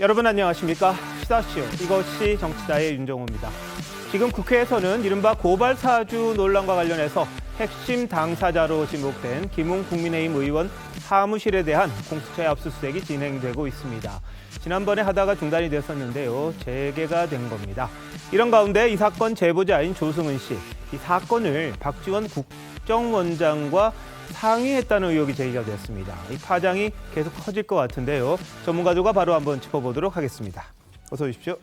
여러분 안녕하십니까? 시사쇼 이것이 정치다의 윤정호입니다. 지금 국회에서는 이른바 고발 사주 논란과 관련해서 핵심 당사자로 지목된 김웅 국민의힘 의원 사무실에 대한 공수처의 압수수색이 진행되고 있습니다. 지난번에 하다가 중단이 됐었는데요. 재개가 된 겁니다. 이런 가운데 이 사건 제보자인 조승은 씨, 이 사건을 박지원 국정원장과 상의했다는 의혹이 제기가 됐습니다. 이 파장이 계속 커질 것 같은데요. 전문가들과 바로 한번 짚어보도록 하겠습니다. 어서 오십시오.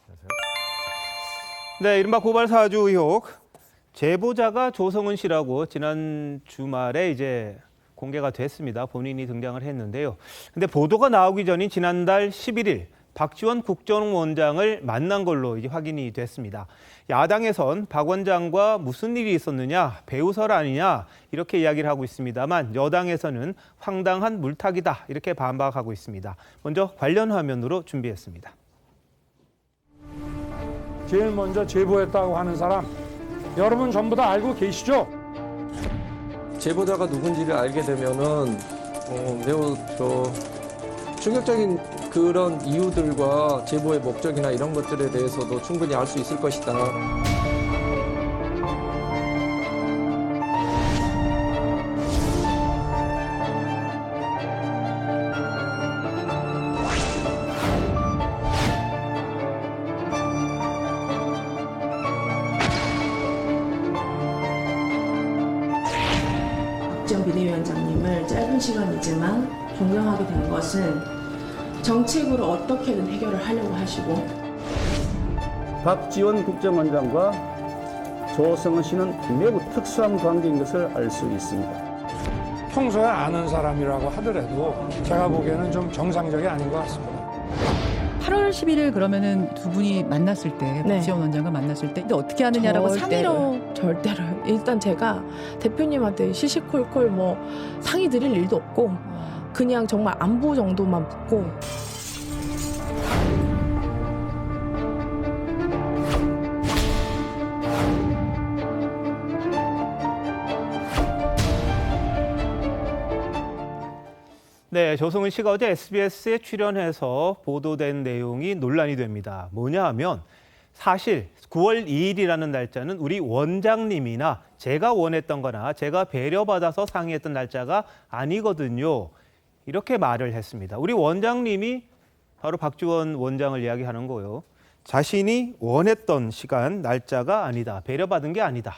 안녕하세요. 네, 이른바 고발 사주 의혹. 제보자가 조성은 씨라고 지난 주말에 이제 공개가 됐습니다. 본인이 등장을 했는데요. 근데 보도가 나오기 전인 지난달 11일 박지원 국정원장을 만난 걸로 이제 확인이 됐습니다. 야당에선 박 원장과 무슨 일이 있었느냐, 배우설 아니냐 이렇게 이야기를 하고 있습니다만 여당에서는 황당한 물타기다 이렇게 반박하고 있습니다. 먼저 관련 화면으로 준비했습니다. 제일 먼저 제보했다고 하는 사람 여러분 전부 다 알고 계시죠? 제보자가 누군지를 알게 되면은 매우 충격적인 그런 이유들과 제보의 목적이나 이런 것들에 대해서도 충분히 알 수 있을 것이다. 박지원 비대위원장님을 짧은 시간이지만 존경하게 된 것은 정책으로 어떻게든 해결을 하려고 하시고 박지원 국정원장과 조성은 씨는 매우 특수한 관계인 것을 알 수 있습니다. 평소에 아는 사람이라고 하더라도 제가 보기에는 좀 정상적이 아닌 것 같습니다. 8월 11일 그러면은 두 분이 만났을 때, 네. 박지원 원장과 만났을 때 근데 어떻게 하느냐라고 상의로 절대로 일단 제가 대표님한테 시시콜콜 뭐 상의 드릴 일도 없고 그냥 정말 안부 정도만 묻고 네, 조성은 씨가 어제 SBS에 출연해서 보도된 내용이 논란이 됩니다. 뭐냐 하면 사실 9월 2일이라는 날짜는 우리 원장님이나 제가 원했던 거나 제가 배려받아서 상의했던 날짜가 아니거든요. 이렇게 말을 했습니다. 우리 원장님이 바로 박지원 원장을 이야기하는 거예요. 자신이 원했던 시간, 날짜가 아니다. 배려받은 게 아니다.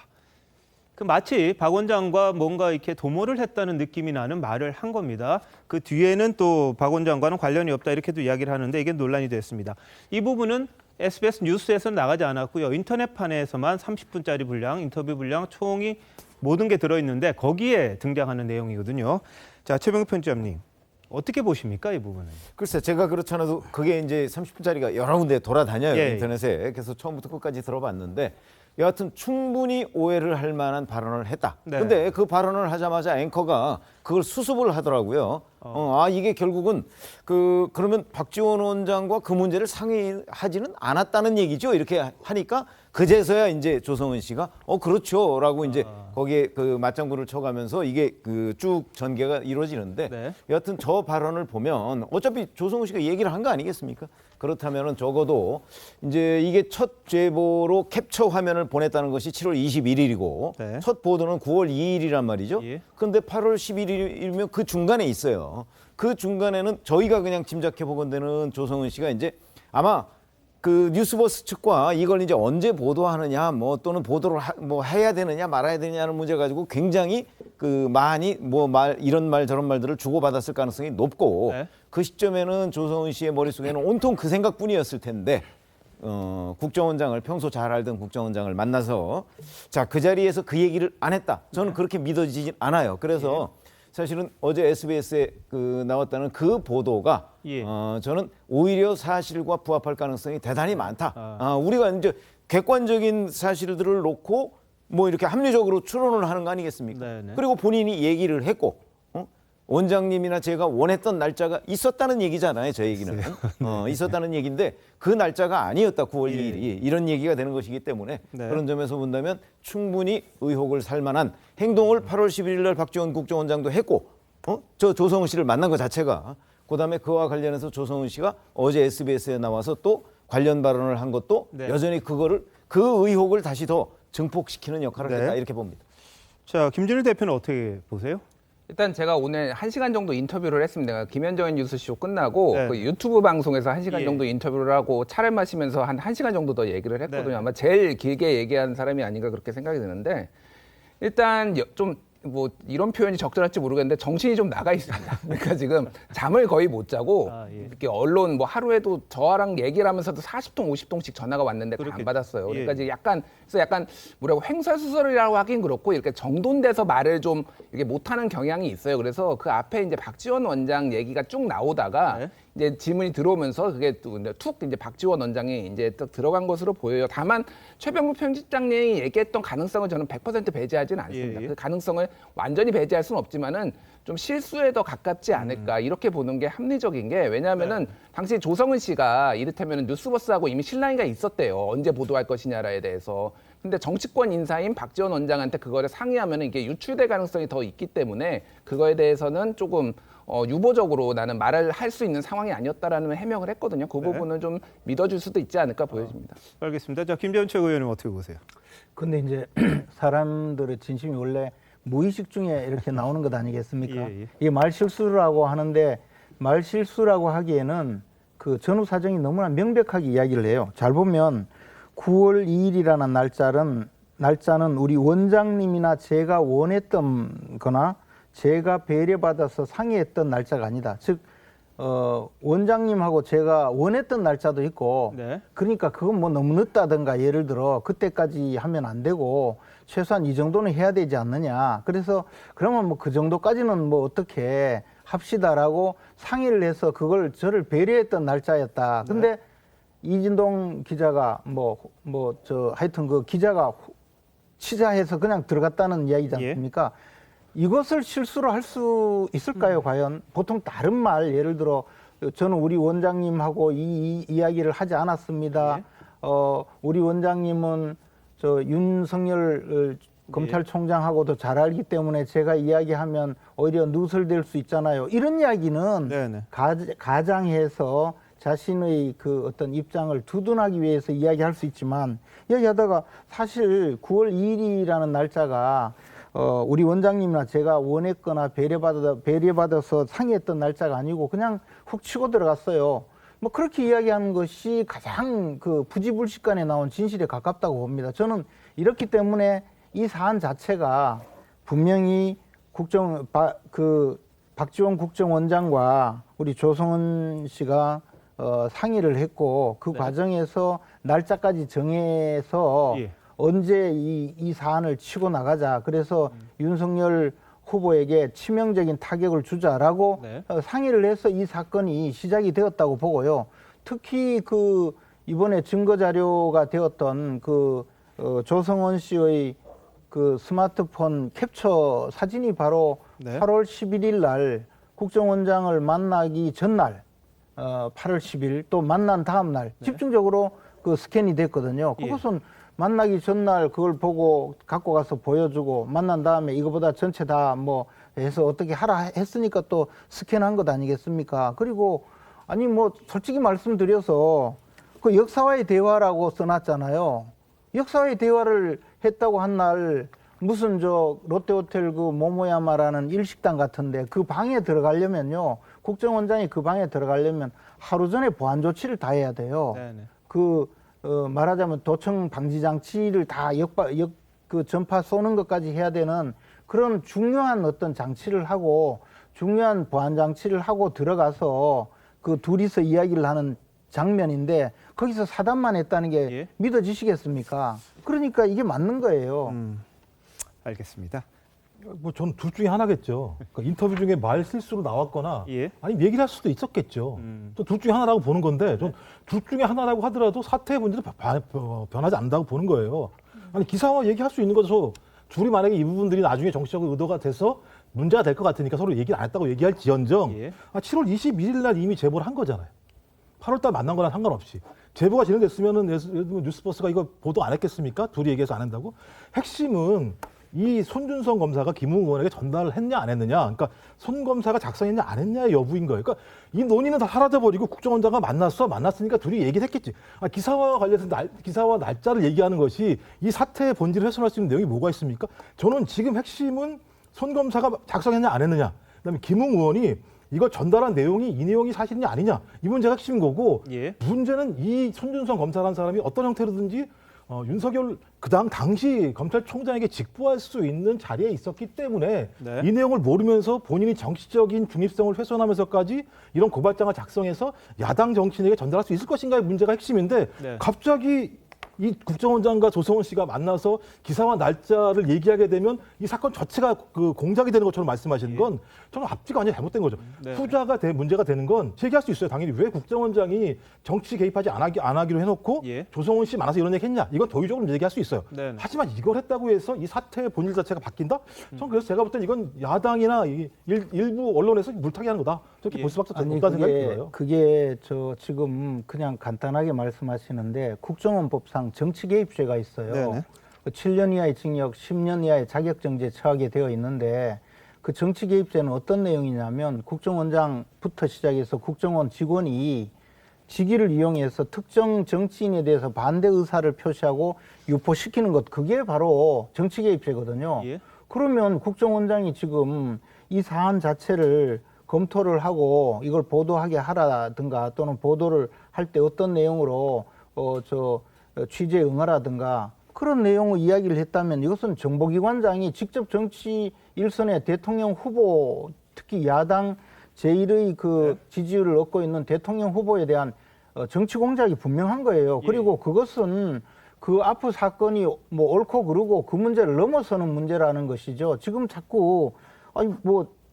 그 마치 박 원장과 뭔가 이렇게 도모를 했다는 느낌이 나는 말을 한 겁니다. 그 뒤에는 또 박 원장과는 관련이 없다 이렇게도 이야기를 하는데 이게 논란이 됐습니다. 이 부분은 SBS 뉴스에서는 나가지 않았고요. 인터넷판에서만 30분짜리 분량, 인터뷰 분량, 총이 모든 게 들어있는데 거기에 등장하는 내용이거든요. 자, 최병욱 편집장님. 어떻게 보십니까, 이 부분은? 글쎄, 제가 그렇지 않아도 그게 이제 30분짜리가 여러 군데 돌아다녀요, 예. 인터넷에. 그래서 처음부터 끝까지 들어봤는데 여하튼 충분히 오해를 할 만한 발언을 했다. 네. 근데 그 발언을 하자마자 앵커가 그걸 수습을 하더라고요. 이게 결국은 그러면 박지원 원장과 그 문제를 상의하지는 않았다는 얘기죠. 이렇게 하니까 그제서야 이제 조성은 씨가 그렇죠라고 이제 거기에 그 맞장구를 쳐가면서 이게 그 쭉 전개가 이루어지는데 네. 여하튼 저 발언을 보면 어차피 조성은 씨가 얘기를 한 거 아니겠습니까? 그렇다면은 적어도 이제 이게 첫 제보로 캡처 화면을 보냈다는 것이 7월 21일이고 네. 첫 보도는 9월 2일이란 말이죠. 예. 그런데 8월 11일이면 그 중간에 있어요. 그 중간에는 저희가 그냥 짐작해 보건대는 조성은 씨가 이제 아마 그 뉴스버스 측과 이걸 이제 언제 보도하느냐 뭐 또는 보도를 해야 되느냐 말아야 되느냐는 문제 가지고 굉장히 그 많이 이런 말 저런 말들을 주고받았을 가능성이 높고 네. 그 시점에는 조성은 씨의 머릿속에는 온통 그 생각뿐이었을 텐데 국정원장을 평소 잘 알던 국정원장을 만나서 자, 그 자리에서 그 얘기를 안 했다. 저는 그렇게 믿어지진 않아요. 그래서 사실은 어제 SBS에 나왔다는 그 보도가 예. 저는 오히려 사실과 부합할 가능성이 대단히 많다. 우리가 이제 객관적인 사실들을 놓고 뭐 이렇게 합리적으로 추론을 하는 거 아니겠습니까? 네네. 그리고 본인이 얘기를 했고 원장님이나 제가 원했던 날짜가 있었다는 얘기잖아요. 저 얘기는. 있었다는 얘기인데 그 날짜가 아니었다. 9월 2일이. 이런 얘기가 되는 것이기 때문에 네. 그런 점에서 본다면 충분히 의혹을 살 만한 행동을 8월 11일 날 박지원 국정원장도 했고 저 조성은 씨를 만난 것 자체가 그다음에 그와 관련해서 조성은 씨가 어제 SBS에 나와서 또 관련 발언을 한 것도 네. 여전히 그 의혹을 다시 더 증폭시키는 역할을 네. 했다 이렇게 봅니다. 자, 김준일 대표는 어떻게 보세요? 일단 제가 오늘 1시간 정도 인터뷰를 했습니다. 김현정의 뉴스쇼 끝나고 네. 그 유튜브 방송에서 1시간 예. 정도 인터뷰를 하고 차를 마시면서 한 1시간 정도 더 얘기를 했거든요. 네. 아마 제일 길게 얘기한 사람이 아닌가 그렇게 생각이 드는데 일단 좀 뭐 이런 표현이 적절할지 모르겠는데 정신이 좀 나가 있습니다. 그러니까 지금 잠을 거의 못 자고 아, 예. 이렇게 언론 뭐 하루에도 저랑 얘기를 하면서도 40통, 50통씩 전화가 왔는데 다 안 그렇겠죠. 받았어요. 그러니까 예. 이제 약간 뭐라고 횡설수설이라고 하긴 그렇고 이렇게 정돈돼서 말을 좀 이렇게 못하는 경향이 있어요. 그래서 그 앞에 이제 박지원 원장 얘기가 쭉 나오다가 네. 이제 질문이 들어오면서 그게 툭 이제 박지원 원장이 이제 딱 들어간 것으로 보여요. 다만 최병무 편집장님이 얘기했던 가능성을 저는 100% 배제하지는 않습니다. 예, 예. 그 가능성을 완전히 배제할 수는 없지만은 좀 실수에 더 가깝지 않을까 이렇게 보는 게 합리적인 게 왜냐하면은 당시 조성은 씨가 이를테면 뉴스버스하고 이미 실랑이가 있었대요. 언제 보도할 것이냐에 대해서. 근데 정치권 인사인 박지원 원장한테 그거를 상의하면 이게 유출될 가능성이 더 있기 때문에 그거에 대해서는 조금 유보적으로 나는 말을 할 수 있는 상황이 아니었다라는 해명을 했거든요. 그 네. 부분은 좀 믿어줄 수도 있지 않을까 보여집니다. 알겠습니다. 자, 김재원 최고위원님 어떻게 보세요? 근데 이제 사람들의 진심이 원래 무의식 중에 이렇게 나오는 것 아니겠습니까? 예, 예. 이게 말실수라고 하는데 말실수라고 하기에는 그 전후 사정이 너무나 명백하게 이야기를 해요. 잘 보면 9월 2일이라는 날짜는 우리 원장님이나 제가 원했던 거나 제가 배려받아서 상의했던 날짜가 아니다. 즉 원장님하고 제가 원했던 날짜도 있고 네. 그러니까 그건 뭐 너무 늦다든가 예를 들어 그때까지 하면 안 되고 최소한 이 정도는 해야 되지 않느냐. 그래서 그러면 뭐 그 정도까지는 뭐 어떻게 합시다라고 상의를 해서 그걸 저를 배려했던 날짜였다. 근데 이진동 기자가 하여튼 그 기자가 치자해서 그냥 들어갔다는 이야기지 않습니까? 이것을 실수로 할 수 있을까요, 과연? 보통 다른 말, 예를 들어, 저는 우리 원장님하고 이 이야기를 하지 않았습니다. 우리 원장님은 윤석열 검찰총장하고도 잘 알기 때문에 제가 이야기하면 오히려 누설될 수 있잖아요. 이런 이야기는 네네. 가장해서 자신의 그 어떤 입장을 두둔하기 위해서 이야기할 수 있지만, 이야기하다가 사실 9월 2일이라는 날짜가 우리 원장님이나 제가 원했거나 배려받아서 상의했던 날짜가 아니고 그냥 훅 치고 들어갔어요. 뭐 그렇게 이야기하는 것이 가장 그 부지불식간에 나온 진실에 가깝다고 봅니다. 저는 이렇기 때문에 이 사안 자체가 분명히 박지원 국정원장과 우리 조성은 씨가 상의를 했고 그 과정에서 날짜까지 정해서 예. 언제 이 사안을 치고 나가자. 그래서 윤석열 후보에게 치명적인 타격을 주자라고 네. 상의를 해서 이 사건이 시작이 되었다고 보고요. 특히 그 이번에 증거 자료가 되었던 그 조성원 씨의 그 스마트폰 캡처 사진이 바로 네. 8월 11일 날 국정원장을 만나기 전날 8월 10일 또 만난 다음 날 집중적으로 그 스캔이 됐거든요. 그것은 만나기 전날 그걸 보고 갖고 가서 보여주고 만난 다음에 이거보다 전체 다 뭐 해서 어떻게 하라 했으니까 또 스캔한 것 아니겠습니까? 그리고 아니 뭐 솔직히 말씀드려서 그 역사와의 대화라고 써놨잖아요. 역사와의 대화를 했다고 한 날 무슨 롯데호텔 그 모모야마라는 일식당 같은데 그 방에 들어가려면요. 국정원장이 그 방에 들어가려면 하루 전에 보안 조치를 다 해야 돼요. 네네. 말하자면 도청 방지 장치를 다 전파 쏘는 것까지 해야 되는 그런 중요한 어떤 장치를 하고 중요한 보안 장치를 하고 들어가서 그 둘이서 이야기를 하는 장면인데 거기서 사담만 했다는 게 믿어지시겠습니까? 그러니까 이게 맞는 거예요. 알겠습니다. 뭐 저는 둘 중에 하나겠죠. 그러니까 인터뷰 중에 말 실수로 나왔거나 예. 아니 얘기를 할 수도 있었겠죠. 또 둘 중에 하나라고 보는 건데 전 둘 중에 하나라고 하더라도 사태의 문제는 변하지 않는다고 보는 거예요. 아니 기사와 얘기할 수 있는 것에서 둘이 만약에 이 부분들이 나중에 정치적 의도가 돼서 문제가 될 것 같으니까 서로 얘기를 안 했다고 얘기할지언정 7월 21일 날 이미 제보를 한 거잖아요. 8월 달 만난 거랑 상관없이. 제보가 진행됐으면은 예를 들면 뉴스버스가 이거 보도 안 했겠습니까? 둘이 얘기해서 안 한다고? 핵심은 이 손준성 검사가 김웅 의원에게 전달을 했냐 안 했느냐, 그러니까 손 검사가 작성했냐 안 했냐의 여부인 거예요. 그러니까 이 논의는 다 사라져버리고 국정원장과 만났으니까 둘이 얘기를 했겠지. 기사와 관련해서 기사와 날짜를 얘기하는 것이 이 사태의 본질을 훼손할 수 있는 내용이 뭐가 있습니까? 저는 지금 핵심은 손 검사가 작성했냐 안 했느냐, 그다음에 김웅 의원이 이걸 전달한 내용이 이 내용이 사실이냐 아니냐, 이 문제가 핵심인 거고, 문제는 이 손준성 검사라는 사람이 어떤 형태로든지 윤석열 당시 검찰총장에게 직보할 수 있는 자리에 있었기 때문에 이 내용을 모르면서 본인이 정치적인 중립성을 훼손하면서까지 이런 고발장을 작성해서 야당 정치인에게 전달할 수 있을 것인가의 문제가 핵심인데, 갑자기 이 국정원장과 조성은 씨가 만나서 기사와 날짜를 얘기하게 되면 이 사건 자체가 그 공작이 되는 것처럼 말씀하시는 건 저는 앞뒤가 완전히 잘못된 거죠. 후자가 문제가 되는 건 제기할 수 있어요. 당연히 왜 국정원장이 정치 개입하지 안 하기로 해놓고 조성은 씨 만나서 이런 얘기 했냐, 이건 도의적으로 얘기할 수 있어요. 하지만 이걸 했다고 해서 이 사태의 본질 자체가 바뀐다? 저는 그래서 제가 볼 땐 이건 야당이나 일부 언론에서 물타기 하는 거다, 저렇게 볼 수밖에 없다는 생각이 들어요. 그게 지금 그냥 간단하게 말씀하시는데 국정원법상 정치 개입죄가 있어요. 7년 이하의 징역, 10년 이하의 자격정지에 처하게 되어 있는데, 그 정치 개입죄는 어떤 내용이냐면 국정원장부터 시작해서 국정원 직원이 직위를 이용해서 특정 정치인에 대해서 반대 의사를 표시하고 유포시키는 것, 그게 바로 정치 개입죄거든요. 그러면 국정원장이 지금 이 사안 자체를 검토를 하고 이걸 보도하게 하라든가, 또는 보도를 할 때 어떤 내용으로 취재에 응하라든가 그런 내용의 이야기를 했다면, 이것은 정보기관장이 직접 정치 일선의 대통령 후보, 특히 야당 제1의 그 지지율을 얻고 있는 대통령 후보에 대한 정치 공작이 분명한 거예요. 그리고 그것은 그 앞의 사건이 뭐 옳고 그르고 그 문제를 넘어서는 문제라는 것이죠. 지금 자꾸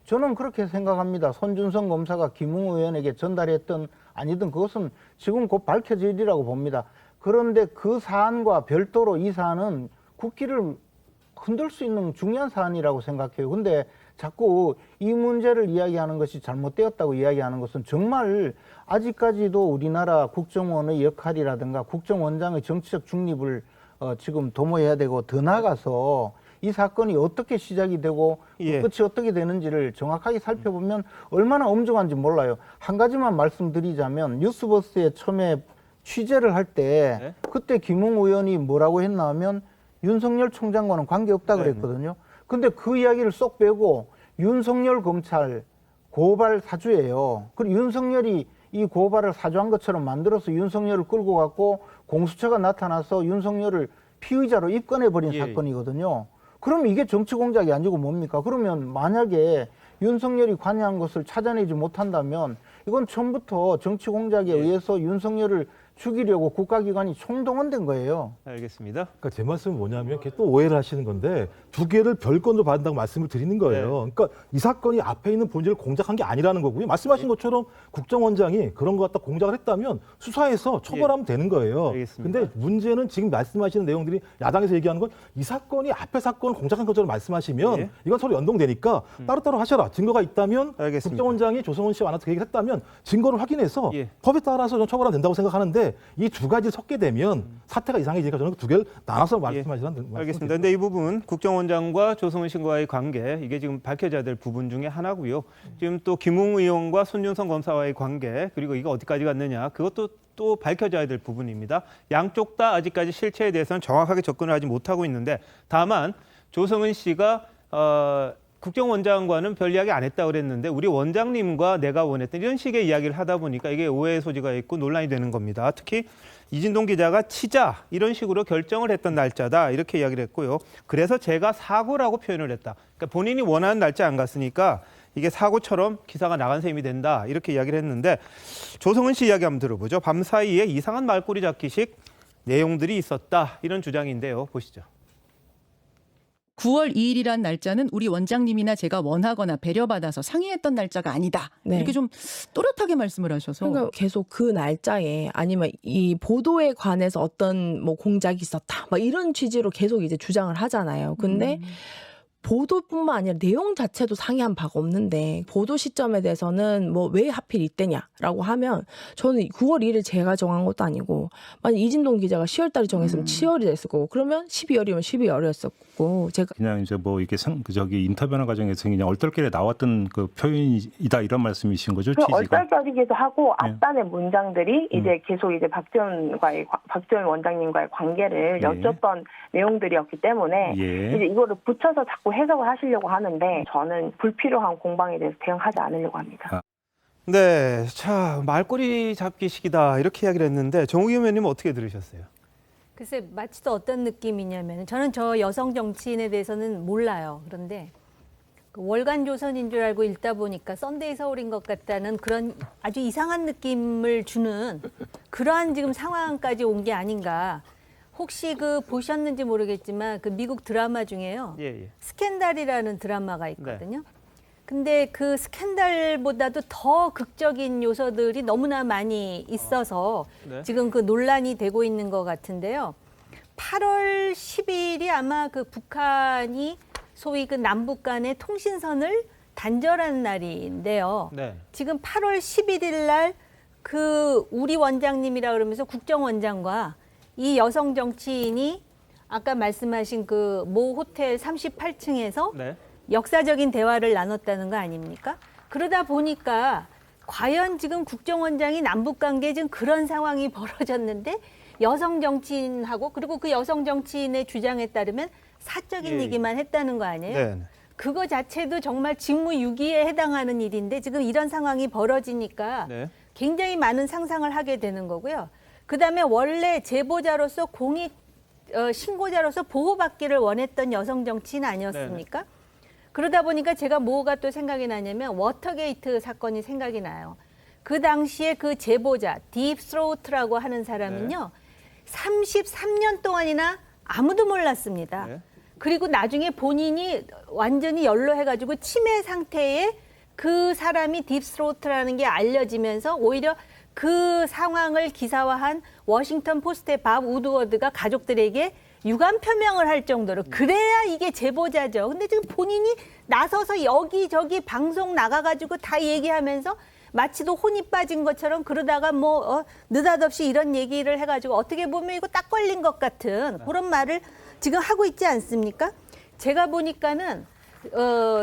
저는 그렇게 생각합니다. 손준성 검사가 김웅 의원에게 전달했던 아니든 그것은 지금 곧 밝혀지리라고 봅니다. 그런데 그 사안과 별도로 이 사안은 국기를 흔들 수 있는 중요한 사안이라고 생각해요. 근데 자꾸 이 문제를 이야기하는 것이 잘못되었다고 이야기하는 것은 정말 아직까지도 우리나라 국정원의 역할이라든가 국정원장의 정치적 중립을 지금 도모해야 되고, 더 나아가서 이 사건이 어떻게 시작이 되고 끝이 어떻게 되는지를 정확하게 살펴보면 얼마나 엄중한지 몰라요. 한 가지만 말씀드리자면, 뉴스버스에 처음에 취재를 할 때 그때 김웅 의원이 뭐라고 했나 하면 윤석열 총장과는 관계없다 그랬거든요. 근데 그 이야기를 쏙 빼고 윤석열 검찰 고발 사주예요. 그리고 윤석열이 이 고발을 사주한 것처럼 만들어서 윤석열을 끌고 갔고 공수처가 나타나서 윤석열을 피의자로 입건해버린 사건이거든요. 그럼 이게 정치 공작이 아니고 뭡니까? 그러면 만약에 윤석열이 관여한 것을 찾아내지 못한다면 이건 처음부터 정치 공작에 의해서 윤석열을 죽이려고 국가기관이 총동원된 거예요. 알겠습니다. 그러니까 제 말씀은 뭐냐면 또 오해를 하시는 건데, 두 개를 별건으로 받는다고 말씀을 드리는 거예요. 그러니까 이 사건이 앞에 있는 본질을 공작한 게 아니라는 거고요. 말씀하신 것처럼 국정원장이 그런 것 갖다 공작을 했다면 수사해서 처벌하면 되는 거예요. 알겠습니다. 근데 문제는 지금 말씀하시는 내용들이 야당에서 얘기하는 건 이 사건이 앞에 사건을 공작한 것처럼 말씀하시면 이건 서로 연동되니까 따로따로 하셔라. 증거가 있다면 국정원장이 조성은 씨와 만나서 그 얘기를 했다면 증거를 확인해서 법에 따라서 좀 처벌하면 된다고 생각하는데, 이 두 가지를 섞게 되면 사태가 이상해지니까 저는 두 개를 나눠서 말씀하시라는 알겠습니다. 그런데 이 부분 국정원장과 조성은 씨와의 관계, 이게 지금 밝혀져야 될 부분 중에 하나고요. 지금 또 김웅 의원과 손준성 검사와의 관계, 그리고 이거 어디까지 갔느냐, 그것도 또 밝혀져야 될 부분입니다. 양쪽 다 아직까지 실체에 대해서는 정확하게 접근을 하지 못하고 있는데, 다만 조성은 씨가 국정원장과는 별 이야기 안 했다고 그랬는데 우리 원장님과 내가 원했던 이런 식의 이야기를 하다 보니까 이게 오해의 소지가 있고 논란이 되는 겁니다. 특히 이진동 기자가 치자 이런 식으로 결정을 했던 날짜다 이렇게 이야기를 했고요. 그래서 제가 사고라고 표현을 했다. 그러니까 본인이 원하는 날짜 안 갔으니까 이게 사고처럼 기사가 나간 셈이 된다 이렇게 이야기를 했는데, 조성은 씨 이야기 한번 들어보죠. 밤사이에 이상한 말꼬리 잡기식 내용들이 있었다 이런 주장인데요. 보시죠. 9월 2일이란 날짜는 우리 원장님이나 제가 원하거나 배려받아서 상의했던 날짜가 아니다. 이렇게 좀 또렷하게 말씀을 하셔서. 그러니까 계속 그 날짜에 아니면 이 보도에 관해서 어떤 뭐 공작이 있었다. 막 이런 취지로 계속 이제 주장을 하잖아요. 근데 보도뿐만 아니라 내용 자체도 상의한 바가 없는데, 보도 시점에 대해서는 뭐 왜 하필 이때냐라고 하면, 저는 9월 1일 제가 정한 것도 아니고, 만약 이진동 기자가 10월 달에 정했으면 10월이 됐을 거고, 그러면 12월이면 12월이었을 있고 제가 그냥 이제 뭐 이렇게 저기 인터뷰하는 과정에서 그냥 얼떨결에 나왔던 그 표현이다 이런 말씀이신 거죠? 그 취지가? 얼떨결이기도 하고 네. 앞단의 문장들이 이제 계속 이제 박지원 원장님과의 관계를 여쭸던 내용들이었기 때문에 이제 이거를 붙여서 자꾸 해석을 하시려고 하는데 저는 불필요한 공방에 대해서 대응하지 않으려고 합니다. 네, 자 말꼬리 잡기식이다 이렇게 이야기를 했는데 정우기 의원님 어떻게 들으셨어요? 글쎄 마치 또 어떤 느낌이냐면 저는 저 여성 정치인에 대해서는 몰라요. 그런데 그 월간 조선인 줄 알고 읽다 보니까 썬데이 서울인 것 같다는 그런 아주 이상한 느낌을 주는 그러한 지금 상황까지 온 게 아닌가. 혹시 그 보셨는지 모르겠지만 그 미국 드라마 중에요. 스캔들이라는 드라마가 있거든요. 근데 그 스캔들보다도 더 극적인 요소들이 너무나 많이 있어서 지금 그 논란이 되고 있는 것 같은데요. 8월 10일이 아마 그 북한이 소위 그 남북 간의 통신선을 단절한 날인데요. 지금 8월 11일 날 그 우리 원장님이라 그러면서 국정원장과 이 여성 정치인이 아까 말씀하신 그 모 호텔 38층에서 역사적인 대화를 나눴다는 거 아닙니까? 그러다 보니까 과연 지금 국정원장이 남북관계에 지금 그런 상황이 벌어졌는데 여성 정치인하고 그리고 그 여성 정치인의 주장에 따르면 사적인 얘기만 했다는 거 아니에요? 그거 자체도 정말 직무유기에 해당하는 일인데 지금 이런 상황이 벌어지니까 굉장히 많은 상상을 하게 되는 거고요. 그다음에 원래 제보자로서 공익 신고자로서 보호받기를 원했던 여성 정치인 아니었습니까? 그러다 보니까 제가 뭐가 또 생각이 나냐면 워터게이트 사건이 생각이 나요. 그 당시에 그 제보자 딥스로우트라고 하는 사람은요. 33년 동안이나 아무도 몰랐습니다. 그리고 나중에 본인이 완전히 연로해가지고 치매 상태에 그 사람이 딥스로우트라는 게 알려지면서 오히려 그 상황을 기사화한 워싱턴 포스트의 밥 우드워드가 가족들에게 유감 표명을 할 정도로 그래야 이게 제보자죠. 근데 지금 본인이 나서서 여기저기 방송 나가가지고 다 얘기하면서 마치도 혼이 빠진 것처럼 그러다가 뭐 느닷없이 이런 얘기를 해가지고 어떻게 보면 이거 딱 걸린 것 같은 그런 말을 지금 하고 있지 않습니까? 제가 보니까는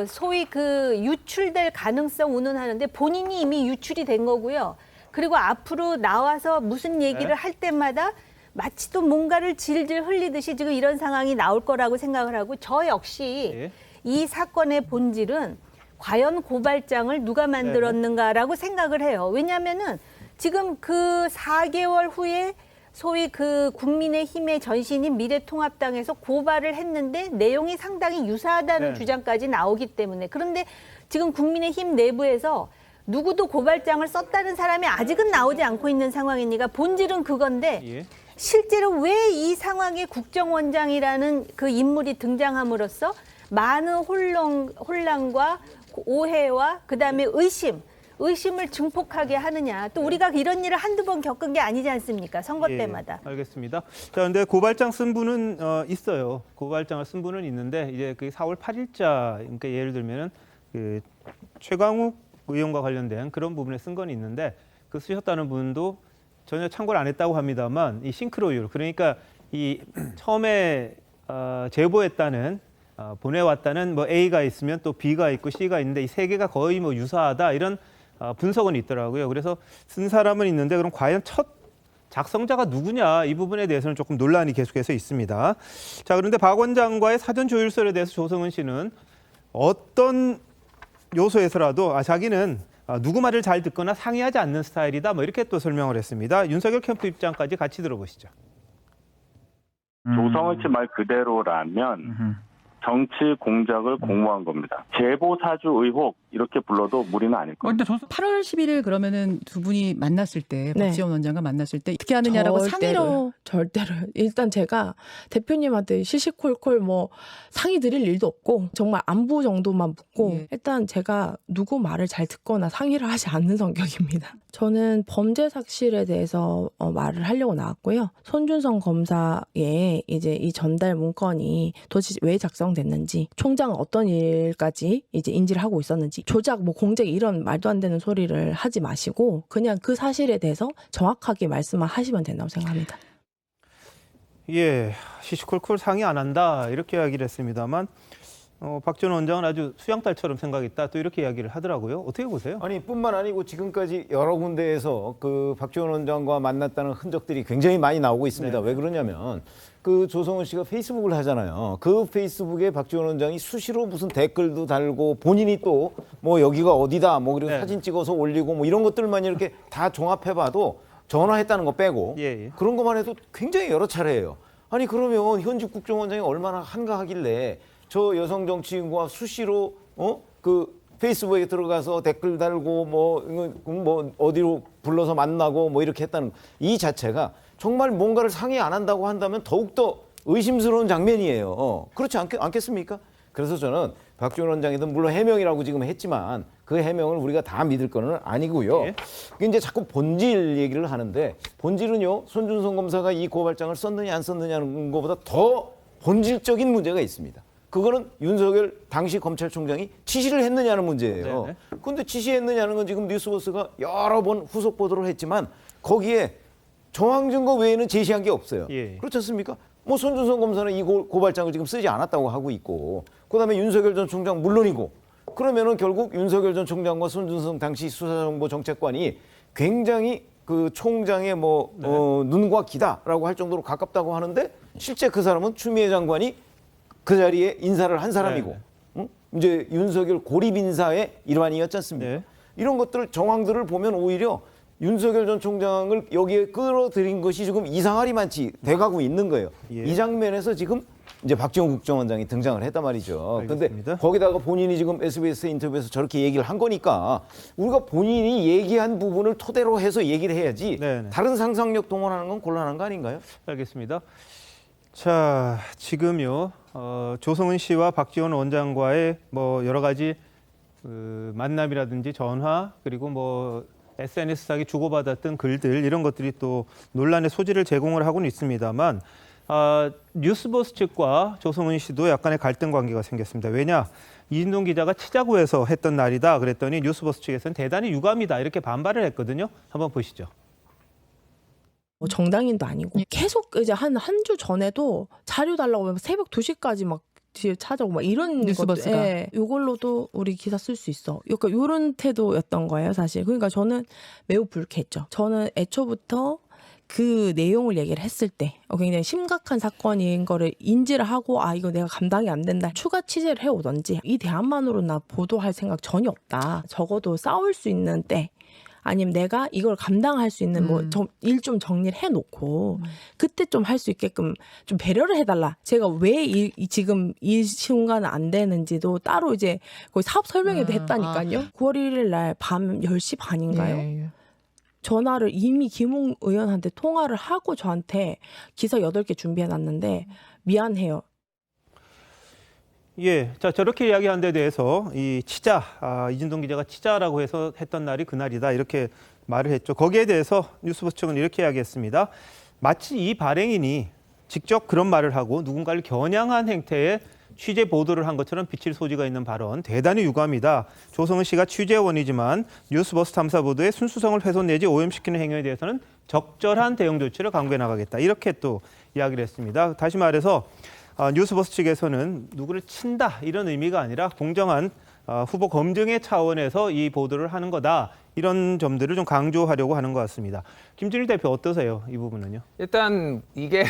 소위 그 유출될 가능성 운운하는데 본인이 이미 유출이 된 거고요. 그리고 앞으로 나와서 무슨 얘기를 할 때마다 마치 또 뭔가를 질질 흘리듯이 지금 이런 상황이 나올 거라고 생각을 하고 저 역시 이 사건의 본질은 과연 고발장을 누가 만들었는가라고 생각을 해요. 왜냐하면은 지금 그 4개월 후에 소위 그 국민의힘의 전신인 미래통합당에서 고발을 했는데 내용이 상당히 유사하다는 주장까지 나오기 때문에 그런데 지금 국민의힘 내부에서 누구도 고발장을 썼다는 사람이 아직은 나오지 않고 있는 상황이니까 본질은 그건데 실제로 왜 이 상황에 국정원장이라는 그 인물이 등장함으로써 많은 혼란과 오해와 그다음에 의심을 증폭하게 하느냐. 또 우리가 이런 일을 한두 번 겪은 게 아니지 않습니까? 선거 때마다. 알겠습니다. 자, 그런데 고발장 쓴 분은 있어요. 고발장을 쓴 분은 있는데 이제 그 4월 8일자 그러니까 예를 들면은 그 최강욱 의원과 관련된 그런 부분에 쓴 건 있는데 그 쓰셨다는 분도 전혀 참고를 안 했다고 합니다만 이 싱크로율 그러니까 이 처음에 제보했다는 보내왔다는 뭐 A가 있으면 또 B가 있고 C가 있는데 이 세 개가 거의 뭐 유사하다 이런 분석은 있더라고요. 그래서 쓴 사람은 있는데 그럼 과연 첫 작성자가 누구냐 이 부분에 대해서는 조금 논란이 계속해서 있습니다. 자, 그런데 박 원장과의 사전 조율설에 대해서 조성은 씨는 어떤 요소에서라도 자기는 누구 말을 잘 듣거나 상의하지 않는 스타일이다 뭐 이렇게 또 설명을 했습니다. 윤석열 캠프 입장까지 같이 들어보시죠. 조성은 씨 말 그대로라면 정치 공작을 공모한 겁니다. 제보 사주 의혹 이렇게 불러도 무리는 아닐 겁니다. 8월 11일 그러면은 두 분이 만났을 때 박지원 원장과 만났을 때 어떻게 하느냐라고 상의로 절대로 일단 제가 대표님한테 시시콜콜 뭐 상의 드릴 일도 없고 정말 안부 정도만 묻고 일단 제가 누구 말을 잘 듣거나 상의를 하지 않는 성격입니다. 저는 범죄 사실에 대해서 말을 하려고 나왔고요. 손준성 검사의 이제 이 전달 문건이 도대체 왜 작성됐는지, 총장은 어떤 일까지 이제 인지를 하고 있었는지, 조작, 뭐 공작 이런 말도 안 되는 소리를 하지 마시고 그냥 그 사실에 대해서 정확하게 말씀만 하시면 된다고 생각합니다. 예, 시시콜콜 상의 안 한다 이렇게 이야기를 했습니다만 박지원 원장은 아주 수양딸처럼 생각했다 또 이렇게 이야기를 하더라고요. 어떻게 보세요? 아니 뿐만 아니고 지금까지 여러 군데에서 그 박지원 원장과 만났다는 흔적들이 굉장히 많이 나오고 있습니다. 네. 왜 그러냐면 그 조성은 씨가 페이스북을 하잖아요. 그 페이스북에 박지원 원장이 수시로 무슨 댓글도 달고 본인이 또 뭐 여기가 어디다 뭐 그리고 네. 사진 찍어서 올리고 뭐 이런 것들만 이렇게 다 종합해봐도 전화했다는 거 빼고 예. 그런 것만 해도 굉장히 여러 차례예요. 아니 그러면 현직 국정원장이 얼마나 한가하길래 저 여성 정치인과 수시로 그 페이스북에 들어가서 댓글 달고 뭐 어디로 불러서 만나고 뭐 이렇게 했다는 이 자체가 정말 뭔가를 상의 안 한다고 한다면 더욱더 의심스러운 장면이에요. 그렇지 않겠습니까? 그래서 저는 박지원 원장이든 물론 해명이라고 지금 했지만 그 해명을 우리가 다 믿을 거는 아니고요. 예. 이제 자꾸 본질 얘기를 하는데 본질은요. 손준성 검사가 이 고발장을 썼느냐 안 썼느냐는 것보다 더 본질적인 문제가 있습니다. 그거는 윤석열 당시 검찰총장이 지시를 했느냐는 문제예요. 그런데 지시했느냐는 건 지금 뉴스버스가 여러 번 후속 보도를 했지만 거기에 정황 증거 외에는 제시한 게 없어요. 예. 그렇지 않습니까? 뭐 손준성 검사는 이 고발장을 지금 쓰지 않았다고 하고 있고 그다음에 윤석열 전 총장 물론이고 그러면은 결국 윤석열 전 총장과 손준성 당시 수사정보정책관이 굉장히 그 총장의 눈과 귀다라고 할 정도로 가깝다고 하는데 실제 그 사람은 추미애 장관이 그 자리에 인사를 한 사람이고 이제 윤석열 고립 인사의 일환이었지 않습니까? 이런 것들 정황들을 보면 오히려 윤석열 전 총장을 여기에 끌어들인 것이 조금 이상하리만치 돼가고 있는 거예요. 이 장면에서 지금 이제 박지원 국정원장이 등장을 했단 말이죠. 그런데 거기다가 본인이 지금 SBS 인터뷰에서 저렇게 얘기를 한 거니까 우리가 본인이 얘기한 부분을 토대로 해서 얘기를 해야지 다른 상상력 동원하는 건 곤란한 거 아닌가요? 알겠습니다. 자, 지금요 조성은 씨와 박지원 원장과의 뭐 여러 가지 만남이라든지 전화 그리고 뭐 SNS상에 주고받았던 글들 이런 것들이 또 논란의 소지를 제공을 하고는 있습니다만 뉴스버스 측과 조성은 씨도 약간의 갈등 관계가 생겼습니다. 왜냐? 이진동 기자가 치자구에서 했던 날이다 그랬더니 뉴스버스 측에서는 대단히 유감이다 이렇게 반발을 했거든요. 한번 보시죠. 뭐 정당인도 아니고 계속 이제 한 주 전에도 자료 달라고 하면 새벽 2시까지 막 뒤에 찾아오고 막 이런 뉴스버스가. 예, 이걸로도 우리 기사 쓸 수 있어. 그러니까 이런 태도였던 거예요, 사실. 그러니까 저는 매우 불쾌했죠. 저는 애초부터 그 내용을 얘기를 했을 때 굉장히 심각한 사건인 거를 인지를 하고 이거 내가 감당이 안 된다. 추가 취재를 해오던지 이 대안만으로 나 보도할 생각 전혀 없다. 적어도 싸울 수 있는 때 아니면 내가 이걸 감당할 수 있는 일 좀 정리를 해놓고 그때 좀 할 수 있게끔 좀 배려를 해달라. 제가 왜 지금 이 순간은 안 되는지도 따로 이제 거의 사업 설명회도 했다니까요. 9월 1일 날 밤 10시 반인가요? 전화를 이미 김웅 의원한테 통화를 하고 저한테 기사 8개 준비해놨는데 미안해요. 예, 자 저렇게 이야기한 데 대해서 이 치자, 이진동 기자가 치자라고 해서 했던 날이 그날이다 이렇게 말을 했죠. 거기에 대해서 뉴스버스 측은 이렇게 이야기했습니다. 마치 이 발행인이 직접 그런 말을 하고 누군가를 겨냥한 행태의 취재 보도를 한 것처럼 비칠 소지가 있는 발언, 대단히 유감이다. 조성은 씨가 취재원이지만 뉴스버스 탐사 보도의 순수성을 훼손 내지 오염시키는 행위에 대해서는 적절한 대응 조치를 강구해 나가겠다. 이렇게 또 이야기를 했습니다. 다시 말해서 뉴스버스 측에서는 누구를 친다 이런 의미가 아니라 공정한 후보 검증의 차원에서 이 보도를 하는 거다. 이런 점들을 좀 강조하려고 하는 것 같습니다. 김준일 대표 어떠세요? 이 부분은요? 일단 이게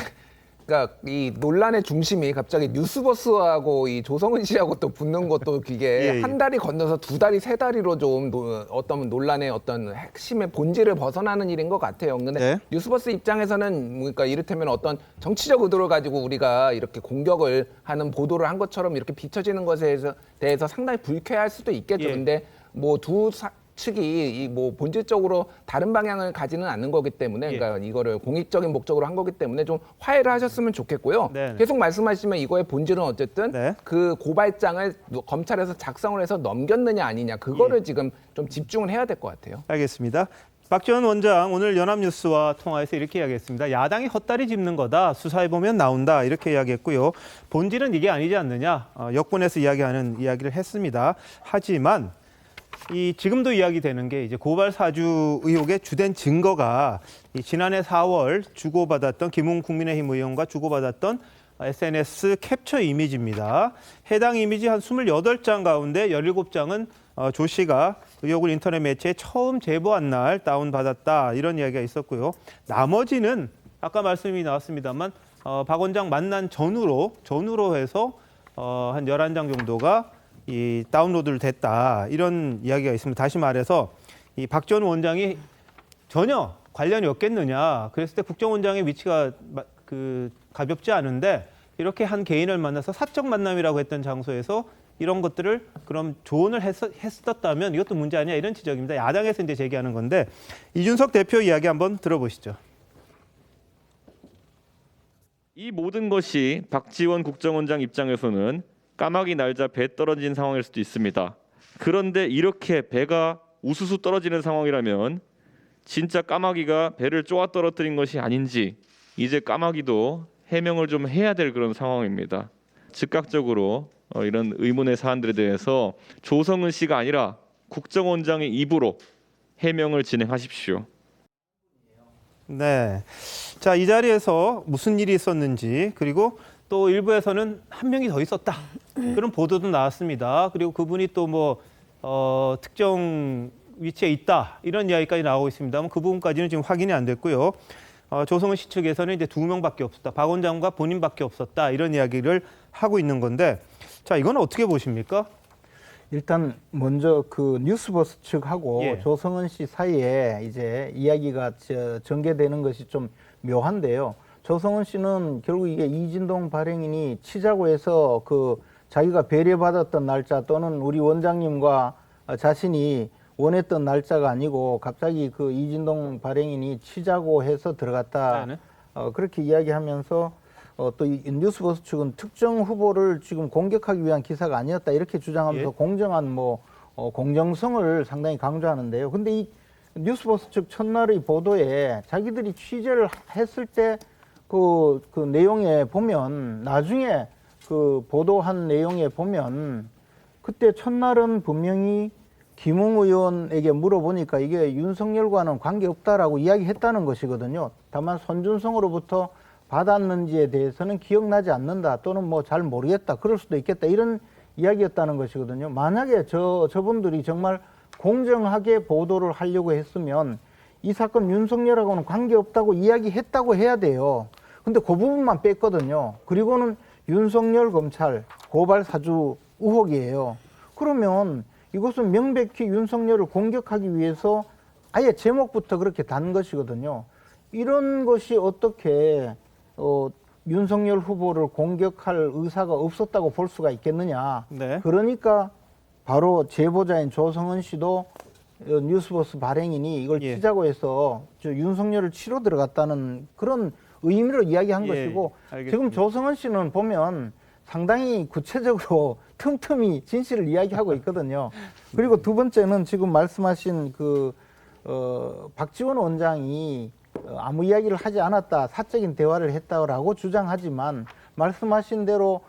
그러니까 이 논란의 중심이 갑자기 뉴스버스하고 이 조성은 씨하고 또 붙는 것도 이게 한 달이 건너서 2달이 3달이로 좀 어떤 논란의 어떤 핵심의 본질을 벗어나는 일인 것 같아요. 근데 뉴스버스 입장에서는 그러니까 이를테면 어떤 정치적 의도를 가지고 우리가 이렇게 공격을 하는 보도를 한 것처럼 이렇게 비춰지는 것에 대해서 상당히 불쾌할 수도 있겠죠. 근데 뭐 측이 뭐 본질적으로 다른 방향을 가지는 않는 거기 때문에 그러니까 이거를 공익적인 목적으로 한 거기 때문에 좀 화해를 하셨으면 좋겠고요. 계속 말씀하시면 이거의 본질은 어쨌든 그 고발장을 검찰에서 작성을 해서 넘겼느냐 아니냐 그거를 지금 좀 집중을 해야 될 것 같아요. 알겠습니다. 박지원 원장 오늘 연합뉴스와 통화해서 이렇게 이야기했습니다. 야당이 헛다리 짚는 거다. 수사해보면 나온다. 이렇게 이야기했고요. 본질은 이게 아니지 않느냐. 여권에서 이야기하는 이야기를 했습니다. 하지만 이 지금도 이야기되는 게 이제 고발 사주 의혹의 주된 증거가 이 지난해 4월 주고받았던 김웅 국민의힘 의원과 주고받았던 SNS 캡처 이미지입니다. 해당 이미지 한 28장 가운데 17장은 조 씨가 의혹을 인터넷 매체에 처음 제보한 날 다운받았다 이런 이야기가 있었고요. 나머지는 아까 말씀이 나왔습니다만 박 원장 만난 전후로 해서 한 11장 정도가 이 다운로드를 됐다 이런 이야기가 있습니다. 다시 말해서 이 박 전 원장이 전혀 관련이 없겠느냐. 그랬을 때 국정원장의 위치가 가볍지 않은데 이렇게 한 개인을 만나서 사적 만남이라고 했던 장소에서 이런 것들을 그럼 조언을 했었다면 이것도 문제 아니야 이런 지적입니다. 야당에서 이제 제기하는 건데 이준석 대표 이야기 한번 들어보시죠. 이 모든 것이 박지원 국정원장 입장에서는 까마귀 날자 배 떨어진 상황일 수도 있습니다. 그런데 이렇게 배가 우수수 떨어지는 상황이라면 진짜 까마귀가 배를 쪼아 떨어뜨린 것이 아닌지 이제 까마귀도 해명을 좀 해야 될 그런 상황입니다. 즉각적으로 이런 의문의 사안들에 대해서 조성은 씨가 아니라 국정원장의 입으로 해명을 진행하십시오. 네. 자, 이 자리에서 무슨 일이 있었는지 그리고 또 일부에서는 한 명이 더 있었다. 그런 보도도 나왔습니다. 그리고 그분이 또 뭐 특정 위치에 있다. 이런 이야기까지 나오고 있습니다만 그 부분까지는 지금 확인이 안 됐고요. 조성은 씨 측에서는 이제 2명밖에 없었다. 박 원장과 본인밖에 없었다. 이런 이야기를 하고 있는 건데 자, 이건 어떻게 보십니까? 일단 먼저 그 뉴스버스 측하고 조성은 씨 사이에 이제 이야기가 전개되는 것이 좀 묘한데요. 조성은 씨는 결국 이게 이진동 발행인이 치자고 해서 그 자기가 배려받았던 날짜 또는 우리 원장님과 자신이 원했던 날짜가 아니고 갑자기 그 이진동 발행인이 치자고 해서 들어갔다. 그렇게 이야기하면서 또 이 뉴스버스 측은 특정 후보를 지금 공격하기 위한 기사가 아니었다 이렇게 주장하면서 공정한 공정성을 상당히 강조하는데요. 근데 이 뉴스버스 측 첫날의 보도에 자기들이 취재를 했을 때 그 내용에 보면 나중에 그 보도한 내용에 보면 그때 첫날은 분명히 김웅 의원에게 물어보니까 이게 윤석열과는 관계없다라고 이야기했다는 것이거든요. 다만 손준성으로부터 받았는지에 대해서는 기억나지 않는다 또는 뭐 잘 모르겠다 그럴 수도 있겠다 이런 이야기였다는 것이거든요. 만약에 저분들이 정말 공정하게 보도를 하려고 했으면 이 사건 윤석열하고는 관계없다고 이야기했다고 해야 돼요. 근데 그 부분만 뺐거든요. 그리고는 윤석열 검찰 고발 사주 의혹이에요. 그러면 이것은 명백히 윤석열을 공격하기 위해서 아예 제목부터 그렇게 단 것이거든요. 이런 것이 어떻게 윤석열 후보를 공격할 의사가 없었다고 볼 수가 있겠느냐. 그러니까 바로 제보자인 조성은 씨도 뉴스버스 발행인이 이걸 치자고 해서 윤석열을 치러 들어갔다는 그런 의미로 이야기한 것이고 지금 조성은 씨는 보면 상당히 구체적으로 틈틈이 진실을 이야기하고 있거든요. 그리고 두 번째는 지금 말씀하신 박지원 원장이 아무 이야기를 하지 않았다, 사적인 대화를 했다고 주장하지만 말씀하신 대로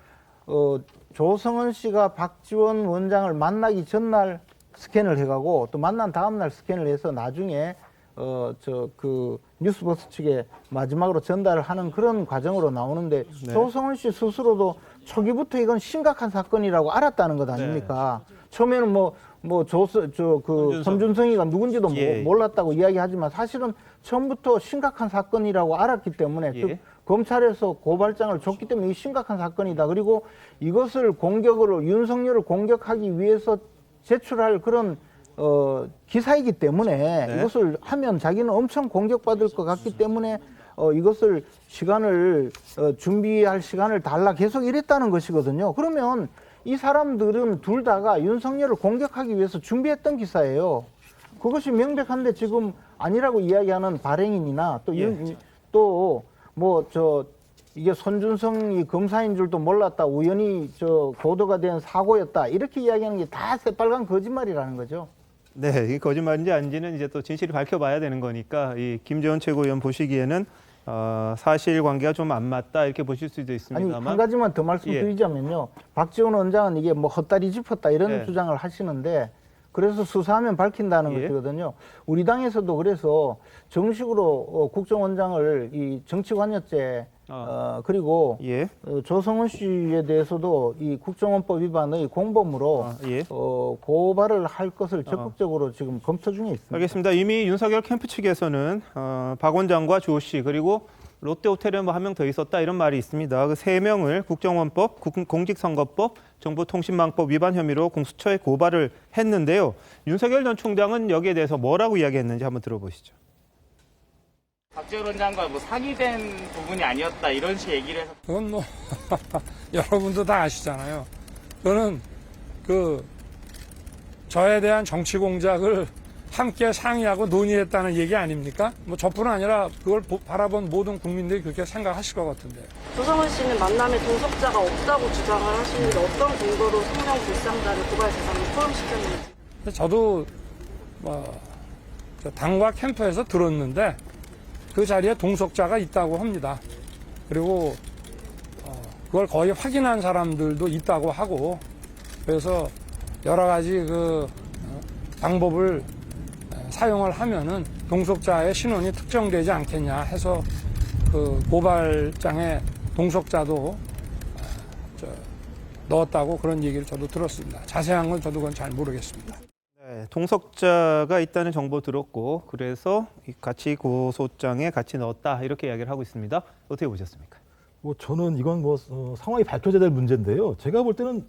조성은 씨가 박지원 원장을 만나기 전날 스캔을 해가고 또 만난 다음날 스캔을 해서 나중에 뉴스버스 측에 마지막으로 전달을 하는 그런 과정으로 나오는데 조성은 씨 스스로도 초기부터 이건 심각한 사건이라고 알았다는 것 아닙니까? 처음에는 손준성이가 누군지도 몰랐다고 이야기하지만 사실은 처음부터 심각한 사건이라고 알았기 때문에 검찰에서 고발장을 줬기 때문에 이 심각한 사건이다. 그리고 이것을 공격으로 윤석열을 공격하기 위해서 제출할 그런 기사이기 때문에 이것을 하면 자기는 엄청 공격받을 것 같기 때문에 이것을 준비할 시간을 달라 계속 이랬다는 것이거든요. 그러면 이 사람들은 둘 다가 윤석열을 공격하기 위해서 준비했던 기사예요. 그것이 명백한데 지금 아니라고 이야기하는 발행인이나 이게 손준성이 검사인 줄도 몰랐다, 우연히 보도가 된 사고였다 이렇게 이야기하는 게 다 새빨간 거짓말이라는 거죠. 네, 이게 거짓말인지 아닌지는 이제 또 진실이 밝혀봐야 되는 거니까 이 김재원 최고위원 보시기에는 사실관계가 좀 안 맞다 이렇게 보실 수도 있습니다만. 아니 한 가지만 더 말씀드리자면요. 박지원 원장은 이게 헛다리 짚었다 이런 주장을 하시는데 그래서 수사하면 밝힌다는 예. 것이거든요. 우리 당에서도 그래서 정식으로 국정원장을 이 정치관여죄 그리고 예. 조성은 씨에 대해서도 이 국정원법 위반의 공범으로 예. 고발을 할 것을 적극적으로 지금 검토 중에 있습니다. 알겠습니다. 이미 윤석열 캠프 측에서는 박 원장과 조 씨 그리고 롯데호텔에 뭐 한 명 더 있었다 이런 말이 있습니다. 그 세 명을 국정원법, 공직선거법, 정보통신망법 위반 혐의로 공수처에 고발을 했는데요. 윤석열 전 총장은 여기에 대해서 뭐라고 이야기했는지 한번 들어보시죠. 박지원 원장과 뭐 상의된 부분이 아니었다 이런 식의 얘기를 해서 그건 뭐 여러분도 다 아시잖아요. 저는 저에 대한 정치 공작을 함께 상의하고 논의했다는 얘기 아닙니까? 뭐 저뿐 아니라 그걸 바라본 모든 국민들이 그렇게 생각하실 것 같은데. 조성은 씨는 만남에 동석자가 없다고 주장을 하시는데 어떤 근거로 성명 불상자를 고발 대상에 포함시켰는지. 저도 당과 캠프에서 들었는데 그 자리에 동석자가 있다고 합니다. 그리고 그걸 거의 확인한 사람들도 있다고 하고 그래서 여러 가지 방법을 사용을 하면은 동석자의 신원이 특정되지 않겠냐 해서 고발장에 동석자도 넣었다고 그런 얘기를 저도 들었습니다. 자세한 건 저도 그건 잘 모르겠습니다. 네, 동석자가 있다는 정보 들었고 그래서 같이 고소장에 같이 넣었다 이렇게 이야기를 하고 있습니다. 어떻게 보셨습니까? 뭐 저는 이건 상황이 밝혀져야 될 문제인데요. 제가 볼 때는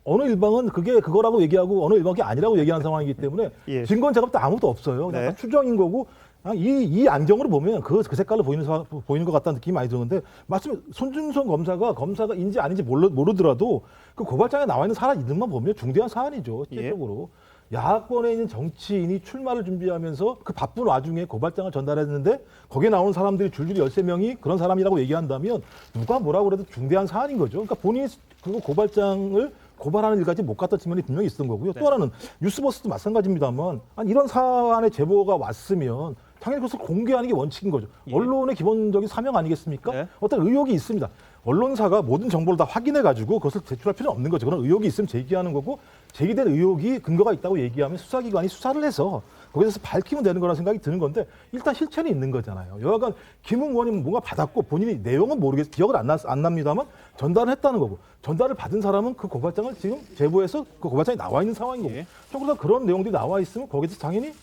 어느 일방은 그게 그거라고 얘기하고 어느 일방이 아니라고 얘기하는 상황이기 때문에 예. 증거는 제가 볼 때 아무도 없어요. 그냥 네. 추정인 거고 이 안경으로 보면 그 색깔로 보이는 것 같다는 느낌이 많이 드는데 마침 손준성 검사가 인지 아닌지 모르더라도 그 고발장에 나와 있는 사안 이름만 보면 중대한 사안이죠. 실질적으로. 야권에 있는 정치인이 출마를 준비하면서 그 바쁜 와중에 고발장을 전달했는데 거기에 나오는 사람들이 줄줄이 13명이 그런 사람이라고 얘기한다면 누가 뭐라고 그래도 중대한 사안인 거죠. 그러니까 본인이 그 고발장을 고발하는 일까지 못 갔다 측면이 분명히 있었던 거고요. 또 하나는 뉴스버스도 마찬가지입니다만 이런 사안의 제보가 왔으면 당연히 그것을 공개하는 게 원칙인 거죠. 언론의 기본적인 사명 아니겠습니까? 네. 어떤 의혹이 있습니다. 언론사가 모든 정보를 다 확인해가지고 그것을 제출할 필요는 없는 거죠. 그런 의혹이 있으면 제기하는 거고 제기된 의혹이 근거가 있다고 얘기하면 수사기관이 수사를 해서 거기서 밝히면 되는 거라는 생각이 드는 건데 일단 실체는 있는 거잖아요. 여하간 김웅 의원님 뭔가 받았고 본인이 내용은 기억을 안 납니다만 전달을 했다는 거고 전달을 받은 사람은 그 고발장을 지금 제보해서 그 고발장이 나와 있는 상황인 거고 그러다 그런 내용들이 나와 있으면 거기서 당연히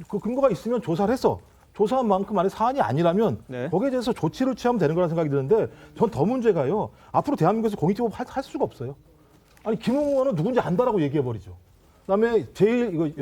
그 근거가 있으면 조사를 해서 조사한 만큼 안에 사안이 아니라면 거기에 대해서 조치를 취하면 되는 거라는 생각이 드는데 전 더 문제가요. 앞으로 대한민국에서 공익제보 할 수가 없어요. 아니 김웅 의원은 누군지 안다라고 얘기해버리죠. 그다음에 제일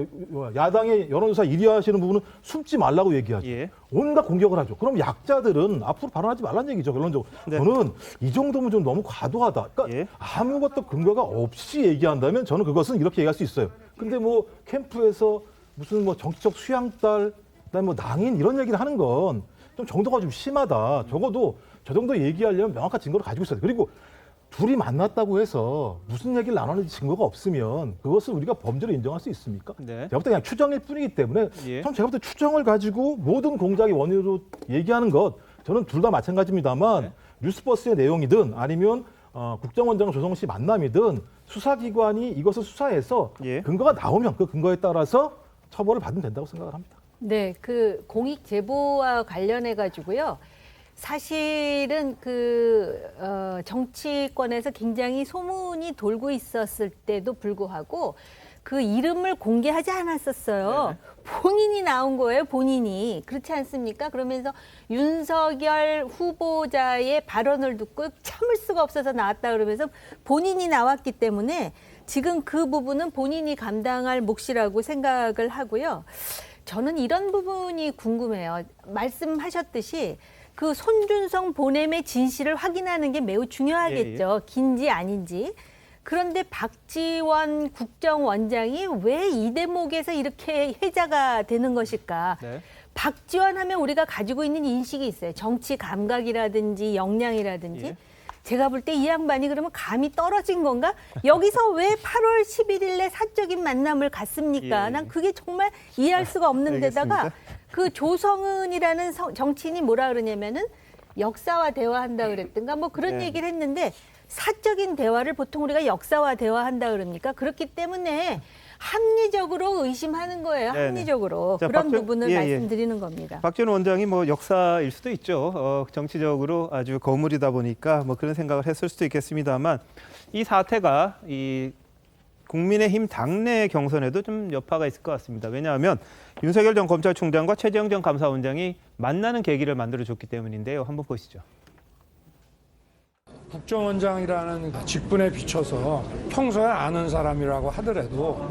야당의 여론조사 1위 하시는 부분은 숨지 말라고 얘기하죠. 온갖 공격을 하죠. 그럼 약자들은 앞으로 발언하지 말라는 얘기죠. 결론적으로. 저는 이 정도면 좀 너무 과도하다. 그러니까 아무것도 근거가 없이 얘기한다면 저는 그것은 이렇게 얘기할 수 있어요. 근데 뭐 캠프에서 무슨 정치적 수양딸, 그다음에 낭인 이런 얘기를 하는 건 좀 정도가 좀 심하다. 적어도 저 정도 얘기하려면 명확한 증거를 가지고 있어야 돼. 그리고 둘이 만났다고 해서 무슨 얘기를 나눴는지 증거가 없으면 그것을 우리가 범죄로 인정할 수 있습니까? 제가 볼 때 그냥 추정일 뿐이기 때문에 전 제가 볼 때 추정을 가지고 모든 공작의 원인으로 얘기하는 것 저는 둘 다 마찬가지입니다만 뉴스버스의 내용이든 아니면 국정원장 조성은 씨 만남이든 수사기관이 이것을 수사해서 근거가 나오면 그 근거에 따라서 처벌을 받으면 된다고 생각을 합니다. 네, 그 공익 제보와 관련해 가지고요. 사실은 정치권에서 굉장히 소문이 돌고 있었을 때도 불구하고 그 이름을 공개하지 않았었어요. 본인이 나온 거예요, 본인이. 그렇지 않습니까? 그러면서 윤석열 후보자의 발언을 듣고 참을 수가 없어서 나왔다 그러면서 본인이 나왔기 때문에 지금 그 부분은 본인이 감당할 몫이라고 생각을 하고요. 저는 이런 부분이 궁금해요. 말씀하셨듯이 그 손준성 보냄의 진실을 확인하는 게 매우 중요하겠죠. 긴지 아닌지. 그런데 박지원 국정원장이 왜 이 대목에서 이렇게 회자가 되는 것일까? 박지원 하면 우리가 가지고 있는 인식이 있어요. 정치 감각이라든지 역량이라든지. 제가 볼 때 이 양반이 그러면 감이 떨어진 건가? 여기서 왜 8월 11일에 사적인 만남을 갖습니까? 난 그게 정말 이해할 수가 없는 데다가 그 조성은이라는 정치인이 뭐라 그러냐면은 역사와 대화한다 그랬던가 뭐 그런 얘기를 했는데 사적인 대화를 보통 우리가 역사와 대화한다 그럽니까? 그렇기 때문에 합리적으로 의심하는 거예요. 네네. 합리적으로. 자, 그런 박전- 부분을 예, 예. 말씀드리는 겁니다. 박지원 원장이 뭐 역사일 수도 있죠. 정치적으로 아주 거물이다 보니까 뭐 그런 생각을 했을 수도 있겠습니다만 이 사태가 이 국민의힘 당내 경선에도 좀 여파가 있을 것 같습니다. 왜냐하면 윤석열 전 검찰총장과 최재형 전 감사원장이 만나는 계기를 만들어줬기 때문인데요. 한번 보시죠. 국정원장이라는 직분에 비춰서 평소에 아는 사람이라고 하더라도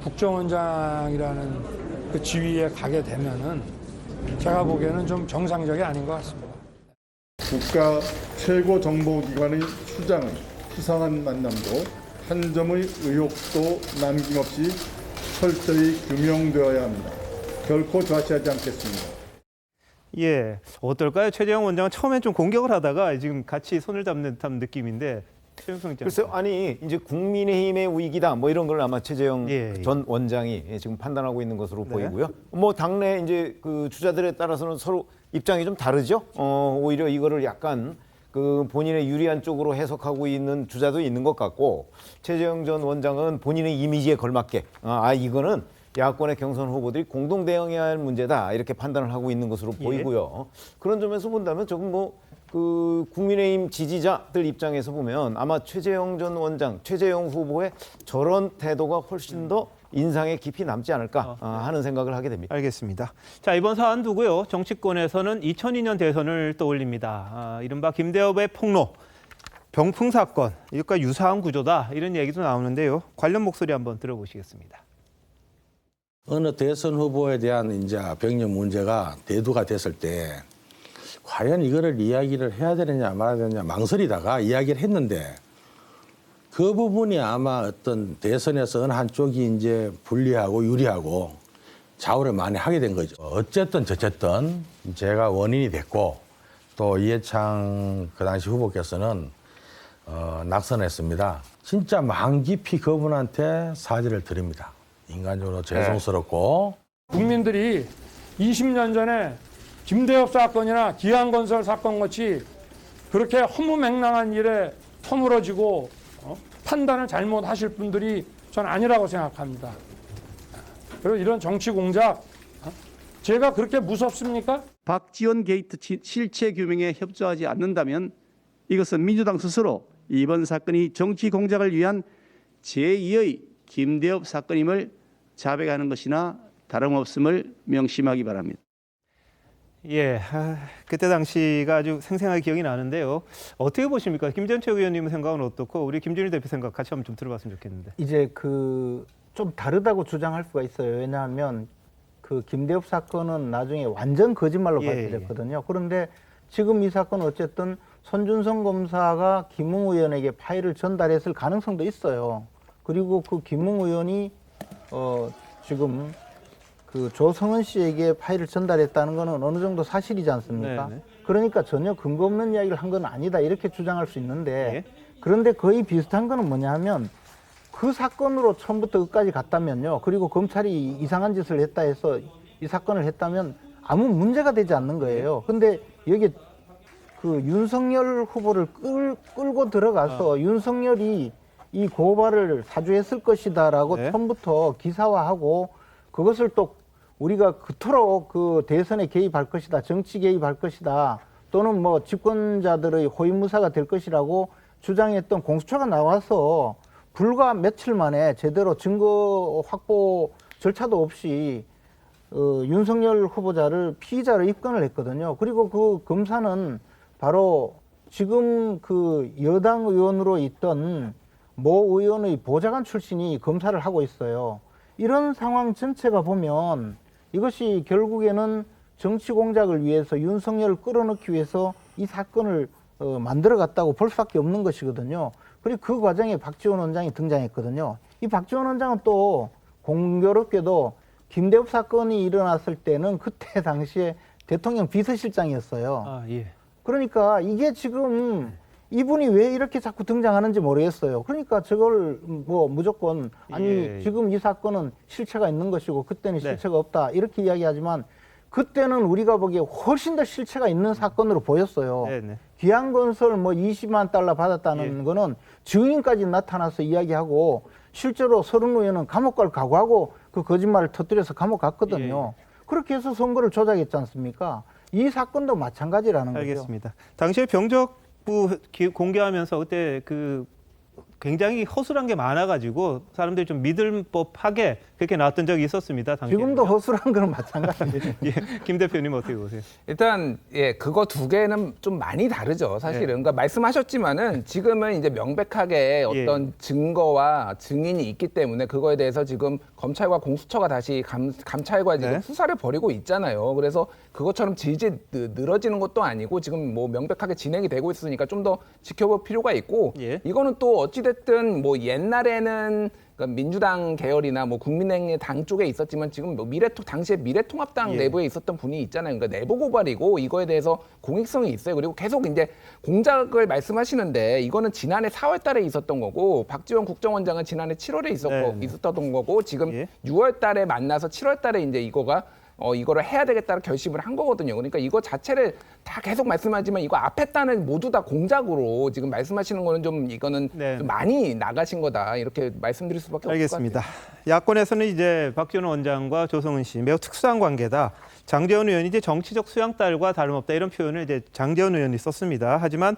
국정원장이라는 그 지위에 가게 되면은 제가 보기에는 좀 정상적이 아닌 것 같습니다. 국가 최고 정보기관의 수장의 수상한 만남도 한 점의 의혹도 남김없이 철저히 규명되어야 합니다. 결코 좌시하지 않겠습니다. 예, 어떨까요? 최재형 원장은 처음엔 좀 공격을 하다가 지금 같이 손을 잡는 듯한 느낌인데. 글쎄요, 아니 이제 국민의힘의 위기다 뭐 이런 걸 아마 최재형 전 원장이 지금 판단하고 있는 것으로 보이고요. 뭐 당내 이제 그 주자들에 따라서는 서로 입장이 좀 다르죠. 오히려 이거를 약간 그 본인의 유리한 쪽으로 해석하고 있는 주자도 있는 것 같고, 최재형 전 원장은 본인의 이미지에 걸맞게 이거는 야권의 경선 후보들이 공동 대응해야 할 문제다 이렇게 판단을 하고 있는 것으로 보이고요. 그런 점에서 본다면 조금 그 국민의힘 지지자들 입장에서 보면 아마 최재형 전 원장, 최재형 후보의 저런 태도가 훨씬 더 인상에 깊이 남지 않을까 하는 생각을 하게 됩니다. 알겠습니다. 자, 이번 사안 두고요. 정치권에서는 2002년 대선을 떠올립니다. 이른바 김대엽의 폭로, 병풍 사건, 이것과 유사한 구조다 이런 얘기도 나오는데요. 관련 목소리 한번 들어보시겠습니다. 어느 대선 후보에 대한 이제 병역 문제가 대두가 됐을 때 과연 이거를 이야기를 해야 되느냐 말아야 되느냐 망설이다가 이야기를 했는데 그 부분이 아마 어떤 대선에서 어느 한쪽이 이제 불리하고 유리하고 좌우를 많이 하게 된 거죠. 어쨌든 저쨌든 제가 원인이 됐고 또 이해창 그 당시 후보께서는 낙선했습니다. 진짜 마음 깊이 그분한테 사죄를 드립니다. 인간적으로 죄송스럽고. 국민들이 20년 전에 김대엽 사건이나 기안건설 사건 같이 그렇게 허무맹랑한 일에 허물어지고 판단을 잘못하실 분들이 전 아니라고 생각합니다. 그리고 이런 정치 공작 제가 그렇게 무섭습니까? 박지원 게이트 실체 규명에 협조하지 않는다면 이것은 민주당 스스로 이번 사건이 정치 공작을 위한 제2의 김대엽 사건임을 자백하는 것이나 다름없음을 명심하기 바랍니다. 예, 그때 당시가 아주 생생하게 기억이 나는데요. 어떻게 보십니까? 김전체 의원님의 생각은 어떻고 우리 김준일 대표 생각 같이 한번 좀 들어봤으면 좋겠는데. 이제 좀 다르다고 주장할 수가 있어요. 왜냐하면 그 김대엽 사건은 나중에 완전 거짓말로 밝혀졌거든요. 그런데 지금 이 사건은 어쨌든 손준성 검사가 김웅 의원에게 파일을 전달했을 가능성도 있어요. 그리고 그 김웅 의원이 지금 그 조성은 씨에게 파일을 전달했다는 것은 어느 정도 사실이지 않습니까? 네네. 그러니까 전혀 근거 없는 이야기를 한 건 아니다 이렇게 주장할 수 있는데 그런데 거의 비슷한 거는 뭐냐 하면 그 사건으로 처음부터 끝까지 갔다면요. 그리고 검찰이 이상한 짓을 했다 해서 이 사건을 했다면 아무 문제가 되지 않는 거예요. 근데 여기 그 윤석열 후보를 끌고 들어가서 윤석열이 이 고발을 사주했을 것이다라고 처음부터 기사화하고 그것을 또 우리가 그토록 그 대선에 개입할 것이다, 정치 개입할 것이다, 또는 뭐 집권자들의 호위무사가 될 것이라고 주장했던 공수처가 나와서 불과 며칠 만에 제대로 증거 확보 절차도 없이 윤석열 후보자를 피의자로 입건을 했거든요. 그리고 그 검사는 바로 지금 그 여당 의원으로 있던 모 의원의 보좌관 출신이 검사를 하고 있어요. 이런 상황 전체가 보면 이것이 결국에는 정치 공작을 위해서 윤석열을 끌어넣기 위해서 이 사건을 만들어갔다고 볼 수밖에 없는 것이거든요. 그리고 그 과정에 박지원 원장이 등장했거든요. 이 박지원 원장은 또 공교롭게도 김대엽 사건이 일어났을 때는 그때 당시에 대통령 비서실장이었어요. 그러니까 이게 지금 이분이 왜 이렇게 자꾸 등장하는지 모르겠어요. 그러니까 저걸 뭐 무조건 지금 이 사건은 실체가 있는 것이고 그때는 실체가 없다 이렇게 이야기하지만 그때는 우리가 보기에 훨씬 더 실체가 있는 사건으로 보였어요. 네네. 기안건설 뭐 20만 달러 받았다는 거는 증인까지 나타나서 이야기하고 실제로 서른 의원은 감옥 갈 각오하고 그 거짓말을 터뜨려서 감옥 갔거든요. 그렇게 해서 선거를 조작했지 않습니까? 이 사건도 마찬가지라는 거죠. 알겠습니다. 당시에 병적부 공개하면서 그때 그 굉장히 허술한 게 많아가지고 사람들이 좀 믿을 법하게 그렇게 나왔던 적이 있었습니다. 당시에는요. 지금도 허술한 거는 마찬가지예요. 예, 김 대표님 어떻게 보세요? 일단 그거 두 개는 좀 많이 다르죠. 사실은. 그러니까 말씀하셨지만은 지금은 이제 명백하게 어떤 증거와 증인이 있기 때문에 그거에 대해서 지금 검찰과 공수처가 다시 감찰과 지금 수사를 벌이고 있잖아요. 그래서 그것처럼 질질 늘어지는 것도 아니고 지금 뭐 명백하게 진행이 되고 있으니까 좀 더 지켜볼 필요가 있고 이거는 또 어찌됐든 뭐 옛날에는 그러니까 민주당 계열이나 뭐 국민의힘 당 쪽에 있었지만 지금 뭐 당시에 미래통합당 내부에 있었던 분이 있잖아요. 그러니까 내부 고발이고 이거에 대해서 공익성이 있어요. 그리고 계속 이제 공작을 말씀하시는데 이거는 지난해 4월달에 있었던 거고 박지원 국정원장은 지난해 7월에 있었던 거고 지금 6월달에 만나서 7월달에 이제 이거를 해야 되겠다는 결심을 한 거거든요. 그러니까 이거 자체를 다 계속 말씀하지만 이거 앞에 단은 모두 다 공작으로 지금 말씀하시는 거는 좀 이거는 좀 많이 나가신 거다 이렇게 말씀드릴 수밖에 없을 것 같아요. 알겠습니다. 야권에서는 이제 박지원 원장과 조성은 씨 매우 특수한 관계다. 장제원 의원이 이제 정치적 수양딸과 다름없다 이런 표현을 이제 장제원 의원이 썼습니다. 하지만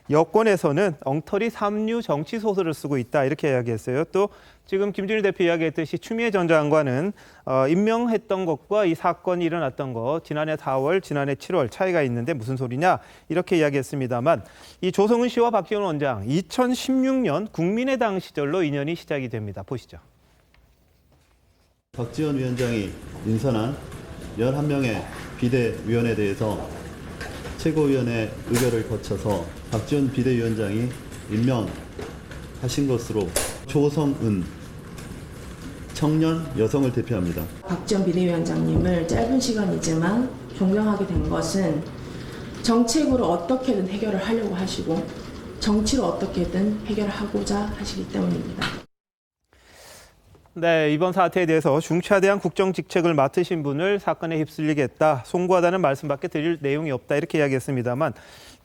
여권에서는 엉터리 삼류 정치 소설을 쓰고 있다 이렇게 이야기했어요. 또 지금 김준일 대표 이야기했듯이 추미애 전 장관은 임명했던 것과 이 사건이 일어났던 것 지난해 4월, 지난해 7월 차이가 있는데 무슨 소리냐 이렇게 이야기했습니다만 이 조성은 씨와 박지원 원장 2016년 국민의당 시절로 인연이 시작이 됩니다. 보시죠. 박지원 위원장이 인선한 11명의 비대위원에 대해서 최고위원회 의결을 거쳐서 박지원 비대위원장이 임명하신 것으로 조성은 청년 여성을 대표합니다. 박지원 비대위원장님을 짧은 시간이지만 존경하게 된 것은 정책으로 어떻게든 해결을 하려고 하시고 정치로 어떻게든 해결을 하고자 하시기 때문입니다. 네, 이번 사태에 대해서 중차대한 국정직책을 맡으신 분을 사건에 휩쓸리겠다, 송구하다는 말씀밖에 드릴 내용이 없다 이렇게 이야기했습니다만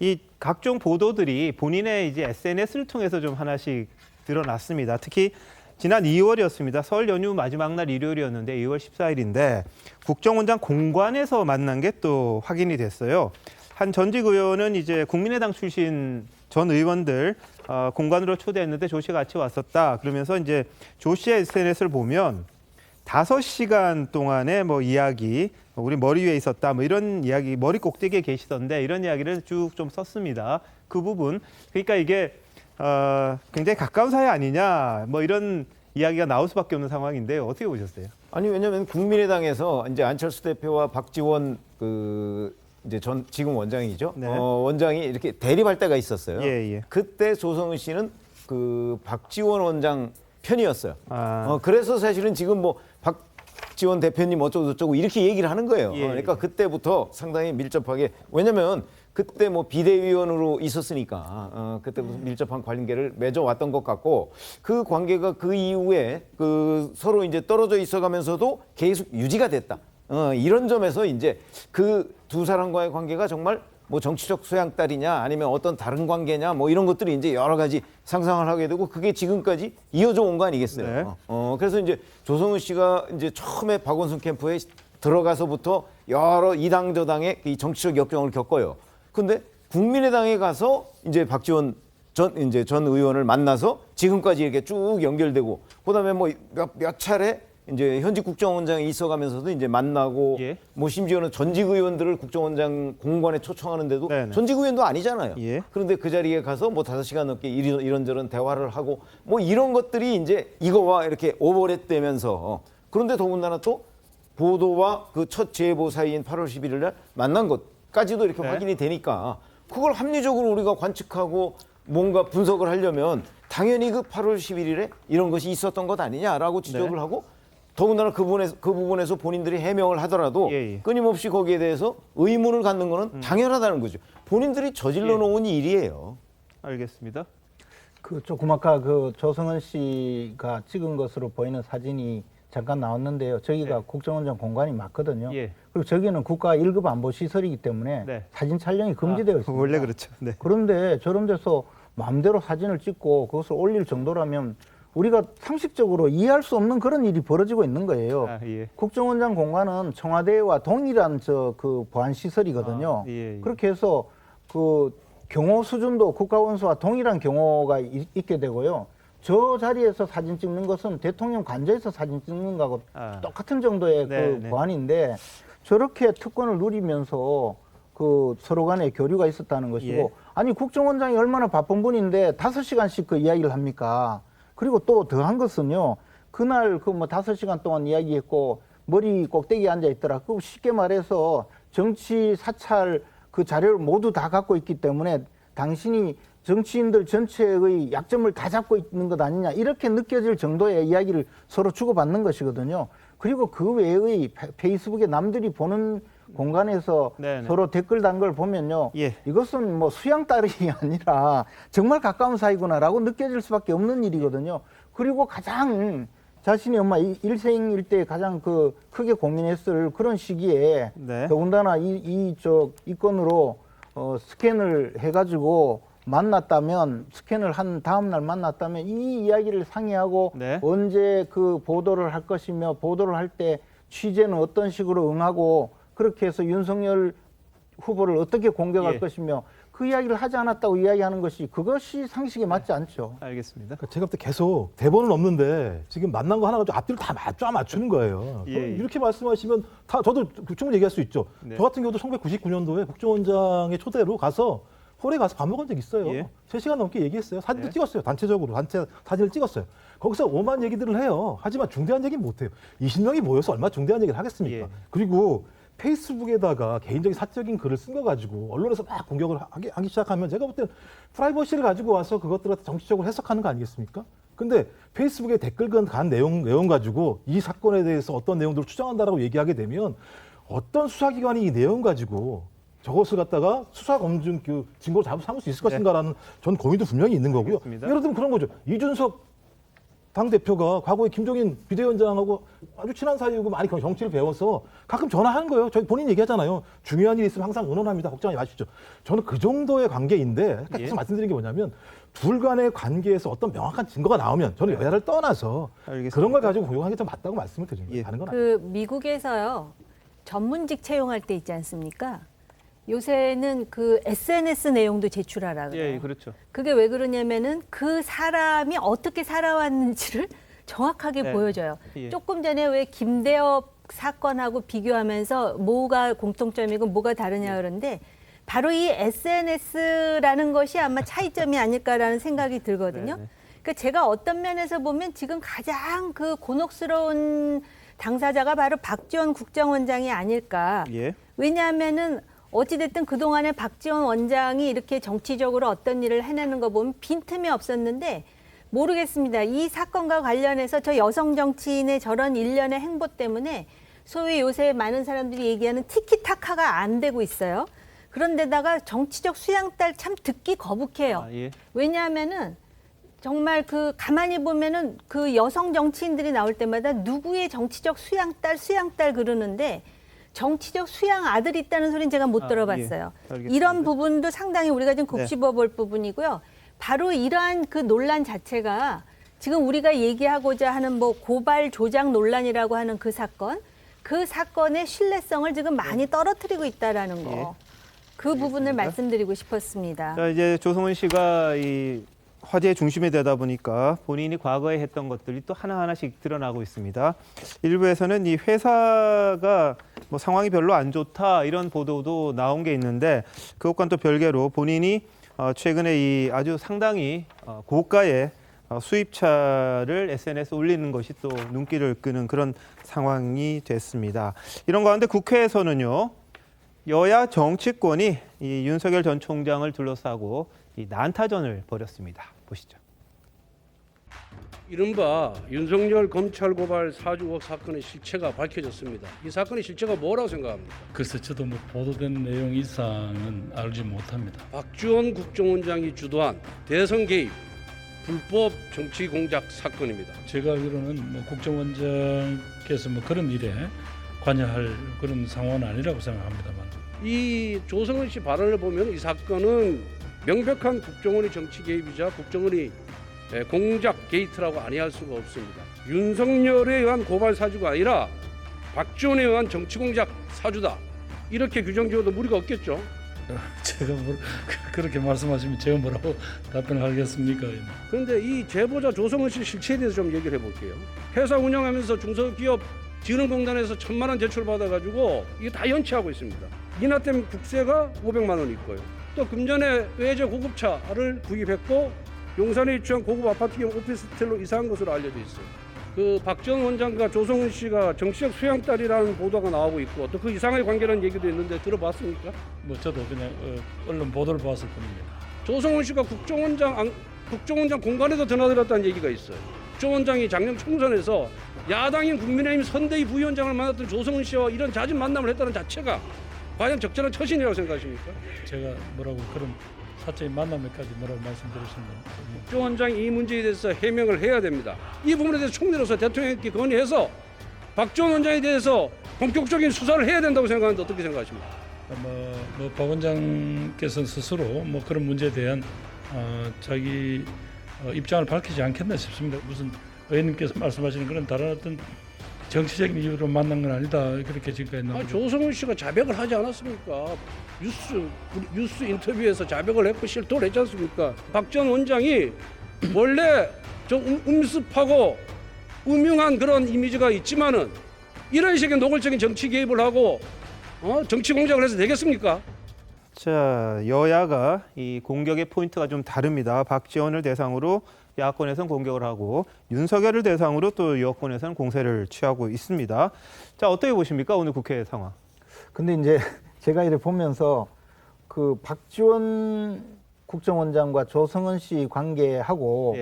이 각종 보도들이 본인의 이제 SNS를 통해서 좀 하나씩 드러났습니다. 특히 지난 2월이었습니다. 설 연휴 마지막 날 일요일이었는데 2월 14일인데 국정원장 공관에서 만난 게 또 확인이 됐어요. 한 전직 의원은 이제 국민의당 출신 전 의원들 공관으로 초대했는데 조 씨가 같이 왔었다. 그러면서 이제 조 씨의 SNS를 보면 5시간 동안의 뭐 이야기, 우리 머리 위에 있었다, 뭐 이런 이야기, 머리 꼭대기에 계시던데 이런 이야기를 쭉 좀 썼습니다. 그 부분. 그러니까 이게 굉장히 가까운 사이 아니냐, 뭐 이런 이야기가 나올 수밖에 없는 상황인데요. 어떻게 보셨어요? 아니 왜냐하면 국민의당에서 이제 안철수 대표와 박지원 이제 지금 원장이죠. 원장이 이렇게 대립할 때가 있었어요. 그때 조성은 씨는 그 박지원 원장 편이었어요. 그래서 사실은 지금 뭐 박지원 대표님 어쩌고 이렇게 얘기를 하는 거예요. 그러니까 그때부터 상당히 밀접하게, 왜냐면 그때 뭐 비대위원으로 있었으니까 그때부터 밀접한 관계를 맺어왔던 것 같고, 그 관계가 그 이후에 그 서로 이제 떨어져 있어가면서도 계속 유지가 됐다. 이런 점에서 이제 그 두 사람과의 관계가 정말 뭐 정치적 소양딸이냐 아니면 어떤 다른 관계냐 뭐 이런 것들이 이제 여러 가지 상상을 하게 되고, 그게 지금까지 이어져 온 거 아니겠어요. 그래서 이제 조성은 씨가 이제 처음에 박원순 캠프에 들어가서부터 여러 이당 저당의 이 정치적 역경을 겪어요. 근데 국민의당에 가서 이제 박지원 전 의원을 만나서 지금까지 이렇게 쭉 연결되고, 그다음에 뭐 몇 차례 이제 현직 국정원장이 있어가면서도 이제 만나고, 뭐 심지어는 전직 의원들을 국정원장 공관에 초청하는데도 전직 의원도 아니잖아요. 그런데 그 자리에 가서 뭐 5시간 넘게 이런저런 대화를 하고 뭐 이런 것들이 이제 이거와 이렇게 오버랩되면서, 그런데 더군다나 또 보도와 그 첫 제보 사이인 8월 11일 날 만난 것까지도 이렇게 확인이 되니까, 그걸 합리적으로 우리가 관측하고 뭔가 분석을 하려면 당연히 그 8월 11일에 이런 것이 있었던 것 아니냐라고 지적을 하고, 더군다나 그 부분에서 본인들이 해명을 하더라도 끊임없이 거기에 대해서 의문을 갖는 거는 당연하다는 거죠. 본인들이 저질러 놓은 일이에요. 알겠습니다. 그 조금 아까 그 조성은 씨가 찍은 것으로 보이는 사진이 잠깐 나왔는데요. 저기가 네. 국정원장 공간이 맞거든요. 예. 그리고 저기는 국가 1급 안보 시설이기 때문에 네. 사진 촬영이 금지되어 있습니다. 원래 그렇죠. 네. 그런데 저런 데서 마음대로 사진을 찍고 그것을 올릴 정도라면 우리가 상식적으로 이해할 수 없는 그런 일이 벌어지고 있는 거예요. 예. 국정원장 공간은 청와대와 동일한 그 보안 시설이거든요. 예. 그렇게 해서 그 경호 수준도 국가원수와 동일한 경호가 있게 되고요. 저 자리에서 사진 찍는 것은 대통령 관저에서 사진 찍는 거하고 똑같은 정도의 그 보안인데 저렇게 특권을 누리면서 그 서로 간에 교류가 있었다는 것이고 아니 국정원장이 얼마나 바쁜 분인데 5시간씩 그 이야기를 합니까? 그리고 또 더한 것은요. 그날 그 뭐 5시간 동안 이야기했고 머리 꼭대기에 앉아 있더라. 그 쉽게 말해서 정치 사찰 그 자료를 모두 다 갖고 있기 때문에 당신이 정치인들 전체의 약점을 다 잡고 있는 것 아니냐 이렇게 느껴질 정도의 이야기를 서로 주고받는 것이거든요. 그리고 그 외의 페이스북에 남들이 보는 공간에서 서로 댓글 단 걸 보면요. 이것은 뭐 수양 따르기 아니라 정말 가까운 사이구나라고 느껴질 수밖에 없는 일이거든요. 그리고 가장 자신의 엄마 일생일대 가장 그 크게 고민했을 그런 시기에 더군다나 이 건으로 스캔을 해가지고 만났다면 스캔을 한 다음 날 만났다면 이 이야기를 상의하고 언제 그 보도를 할 것이며 보도를 할 때 취재는 어떤 식으로 응하고 그렇게 해서 윤석열 후보를 어떻게 공격할 것이며 그 이야기를 하지 않았다고 이야기하는 것이 그것이 상식에 맞지 않죠. 알겠습니다. 그러니까 제가 볼 때 계속 대본은 없는데 지금 만난 거 하나 가지고 앞뒤를 다 맞추는 거예요. 이렇게 말씀하시면 다 저도 충분히 얘기할 수 있죠. 저 같은 경우도 1999년도에 국정원장의 초대로 가서 홀에 가서 밥 먹은 적 있어요. 3시간 넘게 얘기했어요. 사진도 찍었어요. 단체적으로 단체 사진을 찍었어요. 거기서 오만 얘기들을 해요. 하지만 중대한 얘기는 못해요. 20명이 모여서 얼마나 중대한 얘기를 하겠습니까? 그리고 페이스북에다가 개인적인 사적인 글을 쓴 거 가지고 언론에서 막 공격을 하기 시작하면 제가 볼 때는 프라이버시를 가지고 와서 그것들을 정치적으로 해석하는 거 아니겠습니까? 근데 페이스북에 댓글 간 내용 가지고 이 사건에 대해서 어떤 내용들을 추정한다라고 얘기하게 되면 어떤 수사기관이 이 내용 가지고 저것을 갖다가 수사 검증 증거로 삼을 수 있을 것인가라는 전 고민도 분명히 있는 거고요. 예를 들면 그런 거죠. 이준석 당대표가 과거에 김종인 비대위원장하고 아주 친한 사이고 많이 정치를 배워서 가끔 전화하는 거예요. 저희 본인 얘기하잖아요. 중요한 일이 있으면 항상 응원합니다. 걱정하지 마십시오. 저는 그 정도의 관계인데 계속 말씀드린 게 뭐냐면 둘 간의 관계에서 어떤 명확한 증거가 나오면 저는 여야를 떠나서 그런 걸 가지고 공격하는 게 좀 맞다고 말씀을 드립니다. 다른 건 아니에요. 미국에서요. 전문직 채용할 때 있지 않습니까? 요새는 그 SNS 내용도 제출하라 그래요. 그렇죠. 그게 왜 그러냐면은 그 사람이 어떻게 살아왔는지를 정확하게 보여줘요. 조금 전에 왜 김대엽 사건하고 비교하면서 뭐가 공통점이고 뭐가 다르냐 그러는데 바로 이 SNS라는 것이 아마 차이점이 아닐까라는 생각이 들거든요. 그러니까 제가 어떤 면에서 보면 지금 가장 그 곤혹스러운 당사자가 바로 박지원 국정원장이 아닐까. 왜냐하면은 어찌됐든 그동안에 박지원 원장이 이렇게 정치적으로 어떤 일을 해내는 거 보면 빈틈이 없었는데 모르겠습니다. 이 사건과 관련해서 저 여성 정치인의 저런 일련의 행보 때문에 소위 요새 많은 사람들이 얘기하는 티키타카가 안 되고 있어요. 그런데다가 정치적 수양딸 참 듣기 거북해요. 왜냐하면은 정말 그 가만히 보면은 그 여성 정치인들이 나올 때마다 누구의 정치적 수양딸 그러는데 정치적 수양 아들이 있다는 소리는 제가 못 들어봤어요. 이런 부분도 상당히 우리가 좀 곱씹어 볼 부분이고요. 바로 이러한 그 논란 자체가 지금 우리가 얘기하고자 하는 뭐 고발 조작 논란이라고 하는 그 사건의 신뢰성을 지금 많이 떨어뜨리고 있다라는 거. 그 부분을 말씀드리고 싶었습니다. 자, 이제 조성은 씨가 이 화제의 중심에 되다 보니까 본인이 과거에 했던 것들이 또 하나하나씩 드러나고 있습니다. 일부에서는 이 회사가 뭐 상황이 별로 안 좋다 이런 보도도 나온 게 있는데 그것과는 또 별개로 본인이 최근에 이 아주 상당히 고가의 수입차를 SNS에 올리는 것이 또 눈길을 끄는 그런 상황이 됐습니다. 이런 가운데 국회에서는요. 여야 정치권이 이 윤석열 전 총장을 둘러싸고 이 난타전을 벌였습니다. 보시죠. 이른바 윤석열 검찰 고발 사주 의혹 사건의 실체가 밝혀졌습니다. 이 사건의 실체가 뭐라고 생각합니까? 글쎄 저도 뭐 보도된 내용 이상은 알지 못합니다. 박지원 국정원장이 주도한 대선 개입, 불법 정치 공작 사건입니다. 제가 알기로는 뭐 국정원장께서 뭐 그런 일에 관여할 그런 상황은 아니라고 생각합니다만. 이 조성은 씨 발언을 보면 이 사건은 명백한 국정원의 정치 개입이자 국정원이 공작 게이트라고 아니할 수가 없습니다. 윤석열에 의한 고발 사주가 아니라 박지원에 의한 정치 공작 사주다. 이렇게 규정 지어도 무리가 없겠죠. 제가 그렇게 말씀하시면 제가 뭐라고 답변을 하겠습니까? 그런데 이 제보자 조성은 씨 실체에 대해서 좀 얘기를 해볼게요. 회사 운영하면서 중소기업 지능공단에서 1,000만 원 대출 받아가지고 이게 다 연체하고 있습니다. 이나템 국세가 500만 원 있고요. 또 금전에 외제 고급차를 구입했고 용산에 위치한 고급 아파트 겸 오피스텔로 이사한 것으로 알려져 있어요. 그 박지원 원장과 조성은 씨가 정치적 수양딸이라는 보도가 나오고 있고 또 그 이상의 관계라는 얘기도 있는데 들어봤습니까? 뭐 저도 그냥 언론 보도를 봤을 뿐입니다. 조성은 씨가 국정원장 공간에도 드나들었다는 얘기가 있어요. 국정원장이 작년 총선에서 야당인 국민의힘 선대위 부위원장을 만났던 조성은 씨와 이런 잦은 만남을 했다는 자체가 과연 적절한 처신이라고 생각하십니까? 제가 뭐라고 그런 사적인 만남에까지 뭐라고 말씀드리시는 건 국정원장이 이 문제에 대해서 해명을 해야 됩니다. 이 부분에 대해서 총리로서 대통령께 건의해서 박지원 원장에 대해서 본격적인 수사를 해야 된다고 생각하는데 어떻게 생각하십니까? 박 원장께서는 스스로 뭐 그런 문제에 대한 자기 입장을 밝히지 않겠나 싶습니다. 무슨 의원님께서 말씀하시는 그런 다른 어떤 정치적인 이유로 만난 건 아니다. 그렇게 지금까지 나오고. 조성은 씨가 자백을 하지 않았습니까? 뉴스 인터뷰에서 자백을 했고 실토를 했지 않습니까? 박지원 원장이 원래 좀 음습하고 음흉한 그런 이미지가 있지만은 이런 식의 노골적인 정치 개입을 하고 정치 공작을 해서 되겠습니까? 자, 여야가 이 공격의 포인트가 좀 다릅니다. 박지원을 대상으로 야권에서는 공격을 하고 윤석열을 대상으로 또 여권에서는 공세를 취하고 있습니다. 자, 어떻게 보십니까? 오늘 국회 상황. 근데 이제 제가 이렇게 보면서 그 박지원 국정원장과 조성은 씨 관계하고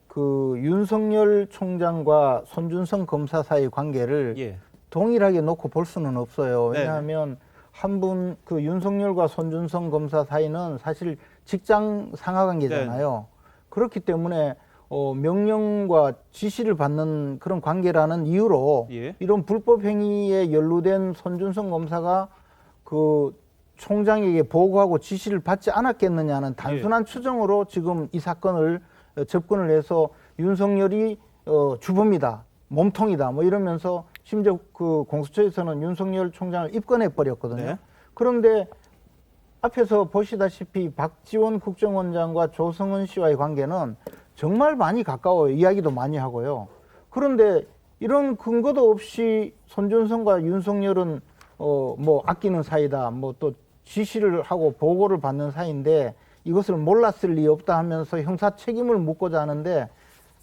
그 윤석열 총장과 손준성 검사 사이 관계를 동일하게 놓고 볼 수는 없어요. 왜냐하면 한 분 그 윤석열과 손준성 검사 사이는 사실 직장 상하 관계잖아요. 그렇기 때문에 명령과 지시를 받는 그런 관계라는 이유로 이런 불법 행위에 연루된 손준성 검사가 그 총장에게 보고하고 지시를 받지 않았겠느냐는 단순한 추정으로 지금 이 사건을 접근을 해서 윤석열이 주범이다, 몸통이다, 뭐 이러면서 심지어 그 공수처에서는 윤석열 총장을 입건해 버렸거든요. 그런데 앞에서 보시다시피 박지원 국정원장과 조성은 씨와의 관계는 정말 많이 가까워요. 이야기도 많이 하고요. 그런데 이런 근거도 없이 손준성과 윤석열은 뭐 아끼는 사이다, 뭐 또 지시를 하고 보고를 받는 사이인데 이것을 몰랐을 리 없다 하면서 형사 책임을 묻고자 하는데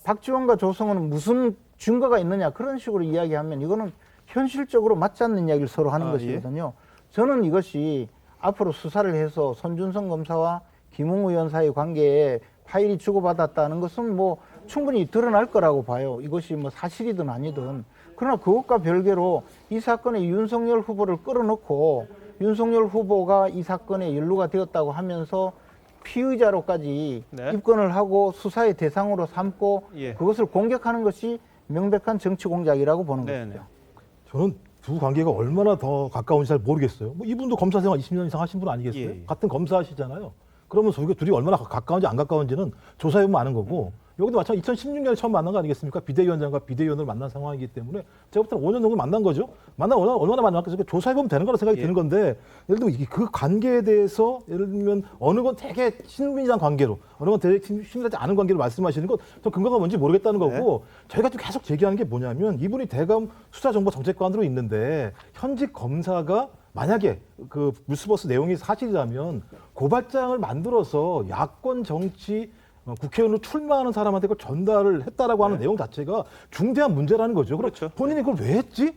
박지원과 조성은 무슨 증거가 있느냐 그런 식으로 이야기하면 이거는 현실적으로 맞지 않는 이야기를 서로 하는 것이거든요. 저는 이것이 앞으로 수사를 해서 손준성 검사와 김웅 의원 사이 관계에 파일이 주고받았다는 것은 뭐 충분히 드러날 거라고 봐요. 이것이 뭐 사실이든 아니든. 그러나 그것과 별개로 이 사건에 윤석열 후보를 끌어넣고 윤석열 후보가 이 사건에 연루가 되었다고 하면서 피의자로까지 입건을 하고 수사의 대상으로 삼고 그것을 공격하는 것이 명백한 정치 공작이라고 보는 것이죠. 저는 두 관계가 얼마나 더 가까운지 잘 모르겠어요. 뭐 이분도 검사 생활 20년 이상 하신 분 아니겠어요? 같은 검사하시잖아요. 그러면 둘이 얼마나 가까운지 안 가까운지는 조사해보면 아는 거고 여기도 마찬가지 2016년에 처음 만난 거 아니겠습니까? 비대위원장과 비대위원을 만난 상황이기 때문에 제가 볼 때는 5년 정도 만난 거죠. 얼마나 만났겠어요? 조사해보면 되는 거라 생각이 드는 건데 예를 들면 그 관계에 대해서 예를 들면 어느 건 되게 친밀한 관계로 어느 건 되게 친밀하지 않은 관계로 말씀하시는 것 전 근거가 뭔지 모르겠다는 거고 저희가 좀 계속 제기하는 게 뭐냐면 이분이 대검 수사정보정책관으로 있는데 현직 검사가 만약에 그 뉴스버스 내용이 사실이라면 고발장을 만들어서 야권 정치 국회의원으로 출마하는 사람한테 그걸 전달을 했다라고 하는 내용 자체가 중대한 문제라는 거죠. 그렇죠. 본인이 그걸 왜 했지?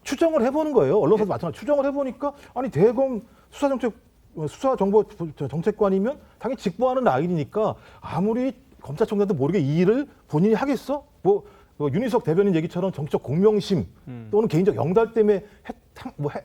추정을 해보는 거예요. 언론사도 마찬가지. 추정을 해보니까 아니 대검 수사정보정책관이면 당연히 직보하는 라인이니까 아무리 검찰총장도 모르게 이 일을 본인이 하겠어? 뭐 윤희석 대변인 얘기처럼 정치적 공명심 또는 개인적 영달 때문에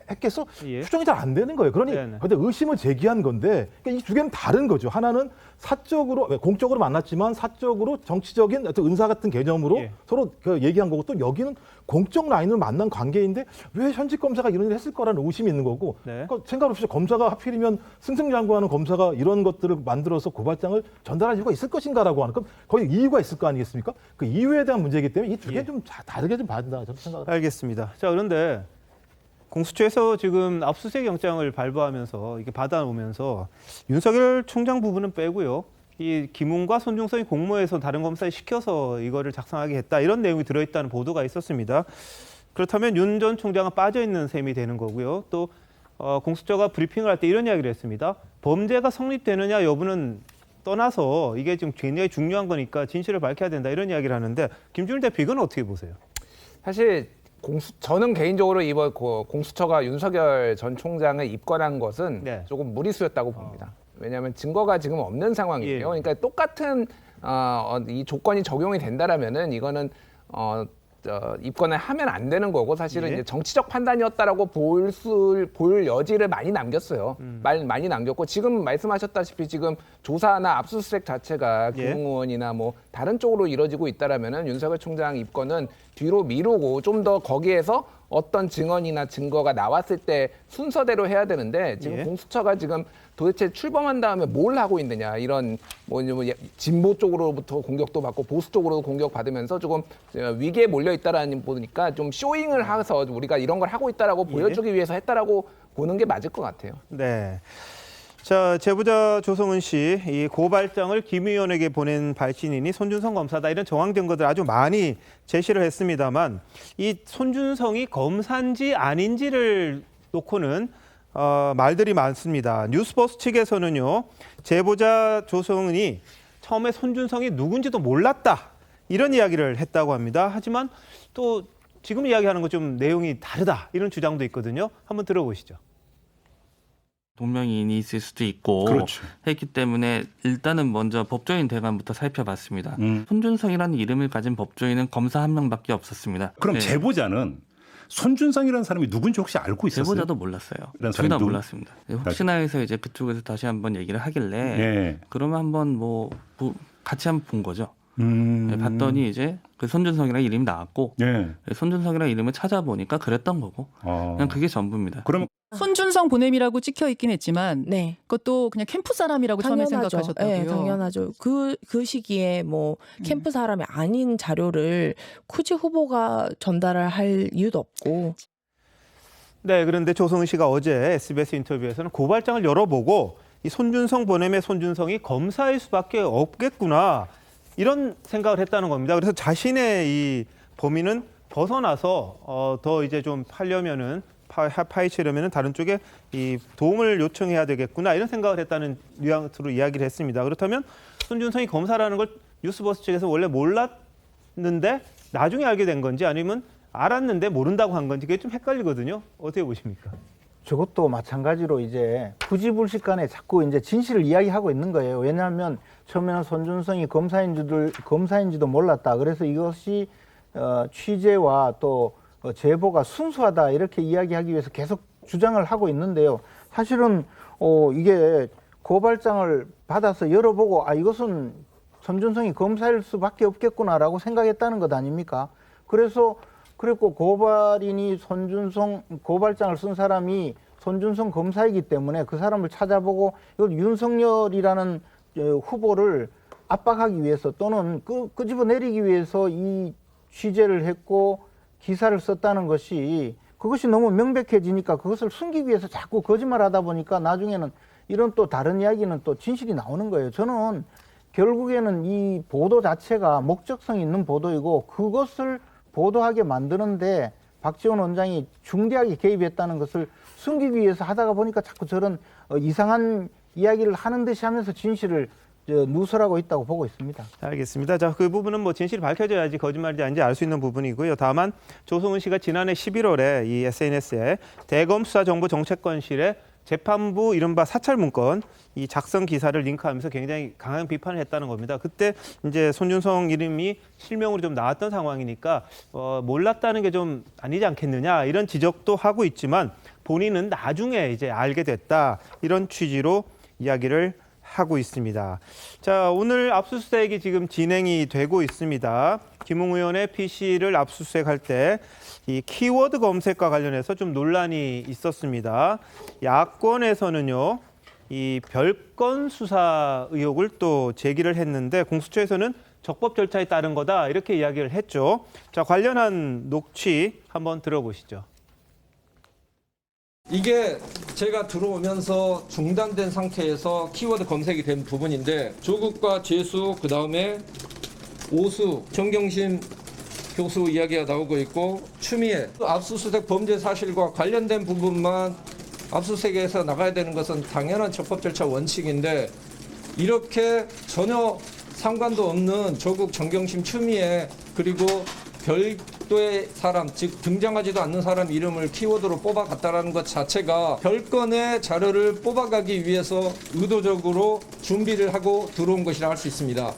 했겠어? 예. 추정이 잘 안 되는 거예요. 그러니 네네. 근데 의심을 제기한 건데 그러니까 이 두 개는 다른 거죠. 하나는 사적으로 공적으로 만났지만 사적으로 정치적인 어떤 은사 같은 개념으로 예. 서로 그 얘기한 거고 또 여기는 공적 라인으로 만난 관계인데 왜 현직 검사가 이런 일을 했을 거라는 의심이 있는 거고 네. 그러니까 생각 없이 검사가 하필이면 승승장구하는 검사가 이런 것들을 만들어서 고발장을 전달할 이유가 있을 것인가라고 하는 그럼 거기 이유가 있을 거 아니겠습니까? 그 이유에 대한 문제이기 때문에 이 두 개 좀 다르게 좀 봐야 된다 저는 생각합니다. 알겠습니다. 자, 그런데 공수처에서 지금 압수수색 영장을 발부하면서 이게 받아오면서 윤석열 총장 부분은 빼고요. 이 김웅과 손중성이 공모해서 다른 검사에 시켜서 이거를 작성하게 했다. 이런 내용이 들어있다는 보도가 있었습니다. 그렇다면 윤 전 총장은 빠져있는 셈이 되는 거고요. 또 공수처가 브리핑을 할 때 이런 이야기를 했습니다. 범죄가 성립되느냐 여부는 떠나서 이게 지금 굉장히 중요한 거니까 진실을 밝혀야 된다. 이런 이야기를 하는데 김준일 대표 이건 어떻게 보세요? 사실 저는 개인적으로 이번 공수처가 윤석열 전 총장을 입건한 것은 네. 조금 무리수였다고 봅니다. 왜냐하면 증거가 지금 없는 상황이에요. 예. 그러니까 똑같은 이 조건이 적용이 된다라면은 이거는 입건을 하면 안 되는 거고 사실은 예. 이제 정치적 판단이었다라고 볼 여지를 많이 남겼어요. 많이 남겼고 지금 말씀하셨다시피 지금 조사나 압수수색 자체가 예. 김웅 의원이나 뭐 다른 쪽으로 이루어지고 있다라면은 윤석열 총장 입건은 뒤로 미루고 좀 더 거기에서 어떤 증언이나 증거가 나왔을 때 순서대로 해야 되는데 지금 예. 공수처가 지금 도대체 출범한 다음에 뭘 하고 있느냐 이런 뭐 진보 쪽으로부터 공격도 받고 보수 쪽으로 공격받으면서 조금 위기에 몰려 있다라는 보니까 좀 쇼잉을 해서 우리가 이런 걸 하고 있다라고 보여주기 위해서 했다라고 보는 게 맞을 것 같아요. 네. 자, 제보자 조성은 씨, 이 고발장을 김 의원에게 보낸 발신인이 손준성 검사다 이런 정황 증거들 아주 많이 제시를 했습니다만 이 손준성이 검사인지 아닌지를 놓고는 말들이 많습니다. 뉴스버스 측에서는요, 제보자 조성은이 처음에 손준성이 누군지도 몰랐다 이런 이야기를 했다고 합니다. 하지만 또 지금 이야기하는 것 좀 내용이 다르다 이런 주장도 있거든요. 한번 들어보시죠. 동명이인이 있을 수도 있고 그렇죠. 했기 때문에 일단은 먼저 법조인 대관부터 살펴봤습니다. 손준성이라는 이름을 가진 법조인은 검사 한 명밖에 없었습니다. 그럼 네. 제보자는 손준성이라는 사람이 누군지 혹시 알고 있었어요? 제보자도 몰랐어요. 이런 둘 다 사람이 몰랐습니다. 혹시나 해서 이제 그쪽에서 다시 한번 얘기를 하길래 네. 그러면 한번 같이 한번 본 거죠. 네, 봤더니 이제 그 손준성이라는 이름이 나왔고 네. 손준성이라는 이름을 찾아보니까 그랬던 거고 그냥 그게 전부입니다. 그러면 손준성 보냄이라고 찍혀 있긴 했지만 네. 그것도 그냥 캠프 사람이라고 처음에 당연하죠. 생각하셨다고요. 네, 당연하죠. 그 시기에 뭐 캠프 사람이 아닌 자료를 굳이 후보가 전달을 할 이유도 없고. 네, 그런데 조성은 씨가 어제 SBS 인터뷰에서는 고발장을 열어보고 이 손준성 보냄의 손준성이 검사일 수밖에 없겠구나 이런 생각을 했다는 겁니다. 그래서 자신의 이 범인은 벗어나서 더 이제 좀 파헤치려면은 다른 쪽에 이 도움을 요청해야 되겠구나 이런 생각을 했다는 뉘앙스로 이야기를 했습니다. 그렇다면 손준성이 검사라는 걸 뉴스버스 측에서 원래 몰랐는데 나중에 알게 된 건지 아니면 알았는데 모른다고 한 건지 그게 좀 헷갈리거든요. 어떻게 보십니까? 저것도 마찬가지로 이제 부지불식간에 자꾸 이제 진실을 이야기하고 있는 거예요. 왜냐하면 처음에는 손준성이 검사인지도 몰랐다. 그래서 이것이 취재와 또 제보가 순수하다 이렇게 이야기하기 위해서 계속 주장을 하고 있는데요. 사실은 이게 고발장을 받아서 열어보고 이것은 손준성이 검사일 수밖에 없겠구나라고 생각했다는 것 아닙니까? 그랬고 고발인이 고발장을 쓴 사람이 손준성 검사이기 때문에 그 사람을 찾아보고 이걸 윤석열이라는 후보를 압박하기 위해서 또는 끄집어내리기 위해서 이 취재를 했고 기사를 썼다는 그것이 너무 명백해지니까 그것을 숨기기 위해서 자꾸 거짓말하다 보니까 나중에는 이런 또 다른 이야기는 또 진실이 나오는 거예요. 저는 결국에는 이 보도 자체가 목적성 있는 보도이고 그것을 보도하게 만드는데 박지원 원장이 중대하게 개입했다는 것을 숨기기 위해서 하다가 보니까 자꾸 저런 이상한 이야기를 하는 듯이 하면서 진실을 누설하고 있다고 보고 있습니다. 알겠습니다. 자, 그 부분은 뭐 진실이 밝혀져야지 거짓말인지 아닌지 알 수 있는 부분이고요. 다만 조성은 씨가 지난해 11월에 이 SNS에 대검 수사정보정책관실에 재판부 이른바 사찰 문건 이 작성 기사를 링크하면서 굉장히 강한 비판을 했다는 겁니다. 그때 이제 손준성 이름이 실명으로 좀 나왔던 상황이니까 몰랐다는 게 좀 아니지 않겠느냐 이런 지적도 하고 있지만 본인은 나중에 이제 알게 됐다 이런 취지로 이야기를 하고 있습니다. 자, 오늘 압수수색이 지금 진행이 되고 있습니다. 김웅 의원의 PC를 압수수색할 때 이 키워드 검색과 관련해서 좀 논란이 있었습니다. 야권에서는요, 이 별건 수사 의혹을 또 제기를 했는데 공수처에서는 적법 절차에 따른 거다 이렇게 이야기를 했죠. 자, 관련한 녹취 한번 들어보시죠. 이게 제가 들어오면서 중단된 상태에서 키워드 검색이 된 부분인데 조국과 재수 그다음에 오수 정경심 교수 이야기가 나오고 있고 추미애 압수수색 범죄 사실과 관련된 부분만 압수수색에서 나가야 되는 것은 당연한 적법 절차 원칙인데 이렇게 전혀 상관도 없는 조국 정경심 추미애 그리고 별도의 사람, 즉 등장하지도 않는 사람 이름을 키워드로 뽑아갔다라는 것 자체가 별건의 자료를 뽑아가기 위해서 의도적으로 준비를 하고 들어온 것이라 할 수 있습니다.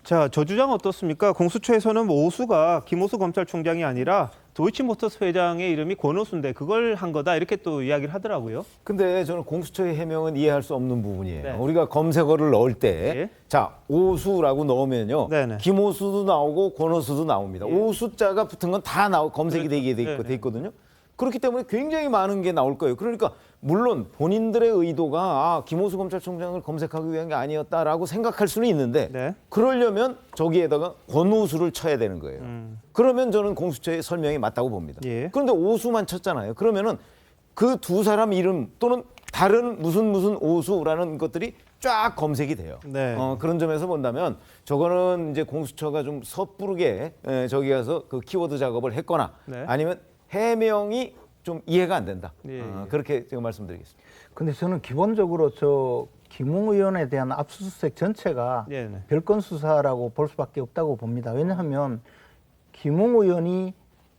자, 저 주장 어떻습니까? 공수처에서는 오수가 김오수 검찰총장이 아니라 도이치모터스 회장의 이름이 권오수인데 그걸 한 거다 이렇게 또 이야기를 하더라고요. 근데 저는 공수처의 해명은 이해할 수 없는 부분이에요. 네. 우리가 검색어를 넣을 때, 자, 오수라고 넣으면요. 네네. 김오수도 나오고 권오수도 나옵니다. 오수자가 붙은 건 다 검색이 되게 돼 있거든요. 그렇기 때문에 굉장히 많은 게 나올 거예요. 그러니까 물론 본인들의 의도가 김오수 검찰총장을 검색하기 위한 게 아니었다라고 생각할 수는 있는데 그러려면 저기에다가 권오수를 쳐야 되는 거예요. 그러면 저는 공수처의 설명이 맞다고 봅니다. 그런데 오수만 쳤잖아요. 그러면은 그 두 사람 이름 또는 다른 무슨 오수라는 것들이 쫙 검색이 돼요. 그런 점에서 본다면 저거는 이제 공수처가 좀 섣부르게 저기 가서 그 키워드 작업을 했거나 아니면 해명이 좀 이해가 안 된다. 그렇게 제가 말씀드리겠습니다. 근데 저는 기본적으로 저 김웅 의원에 대한 압수수색 전체가 별건 수사라고 볼 수밖에 없다고 봅니다. 왜냐하면 김웅 의원이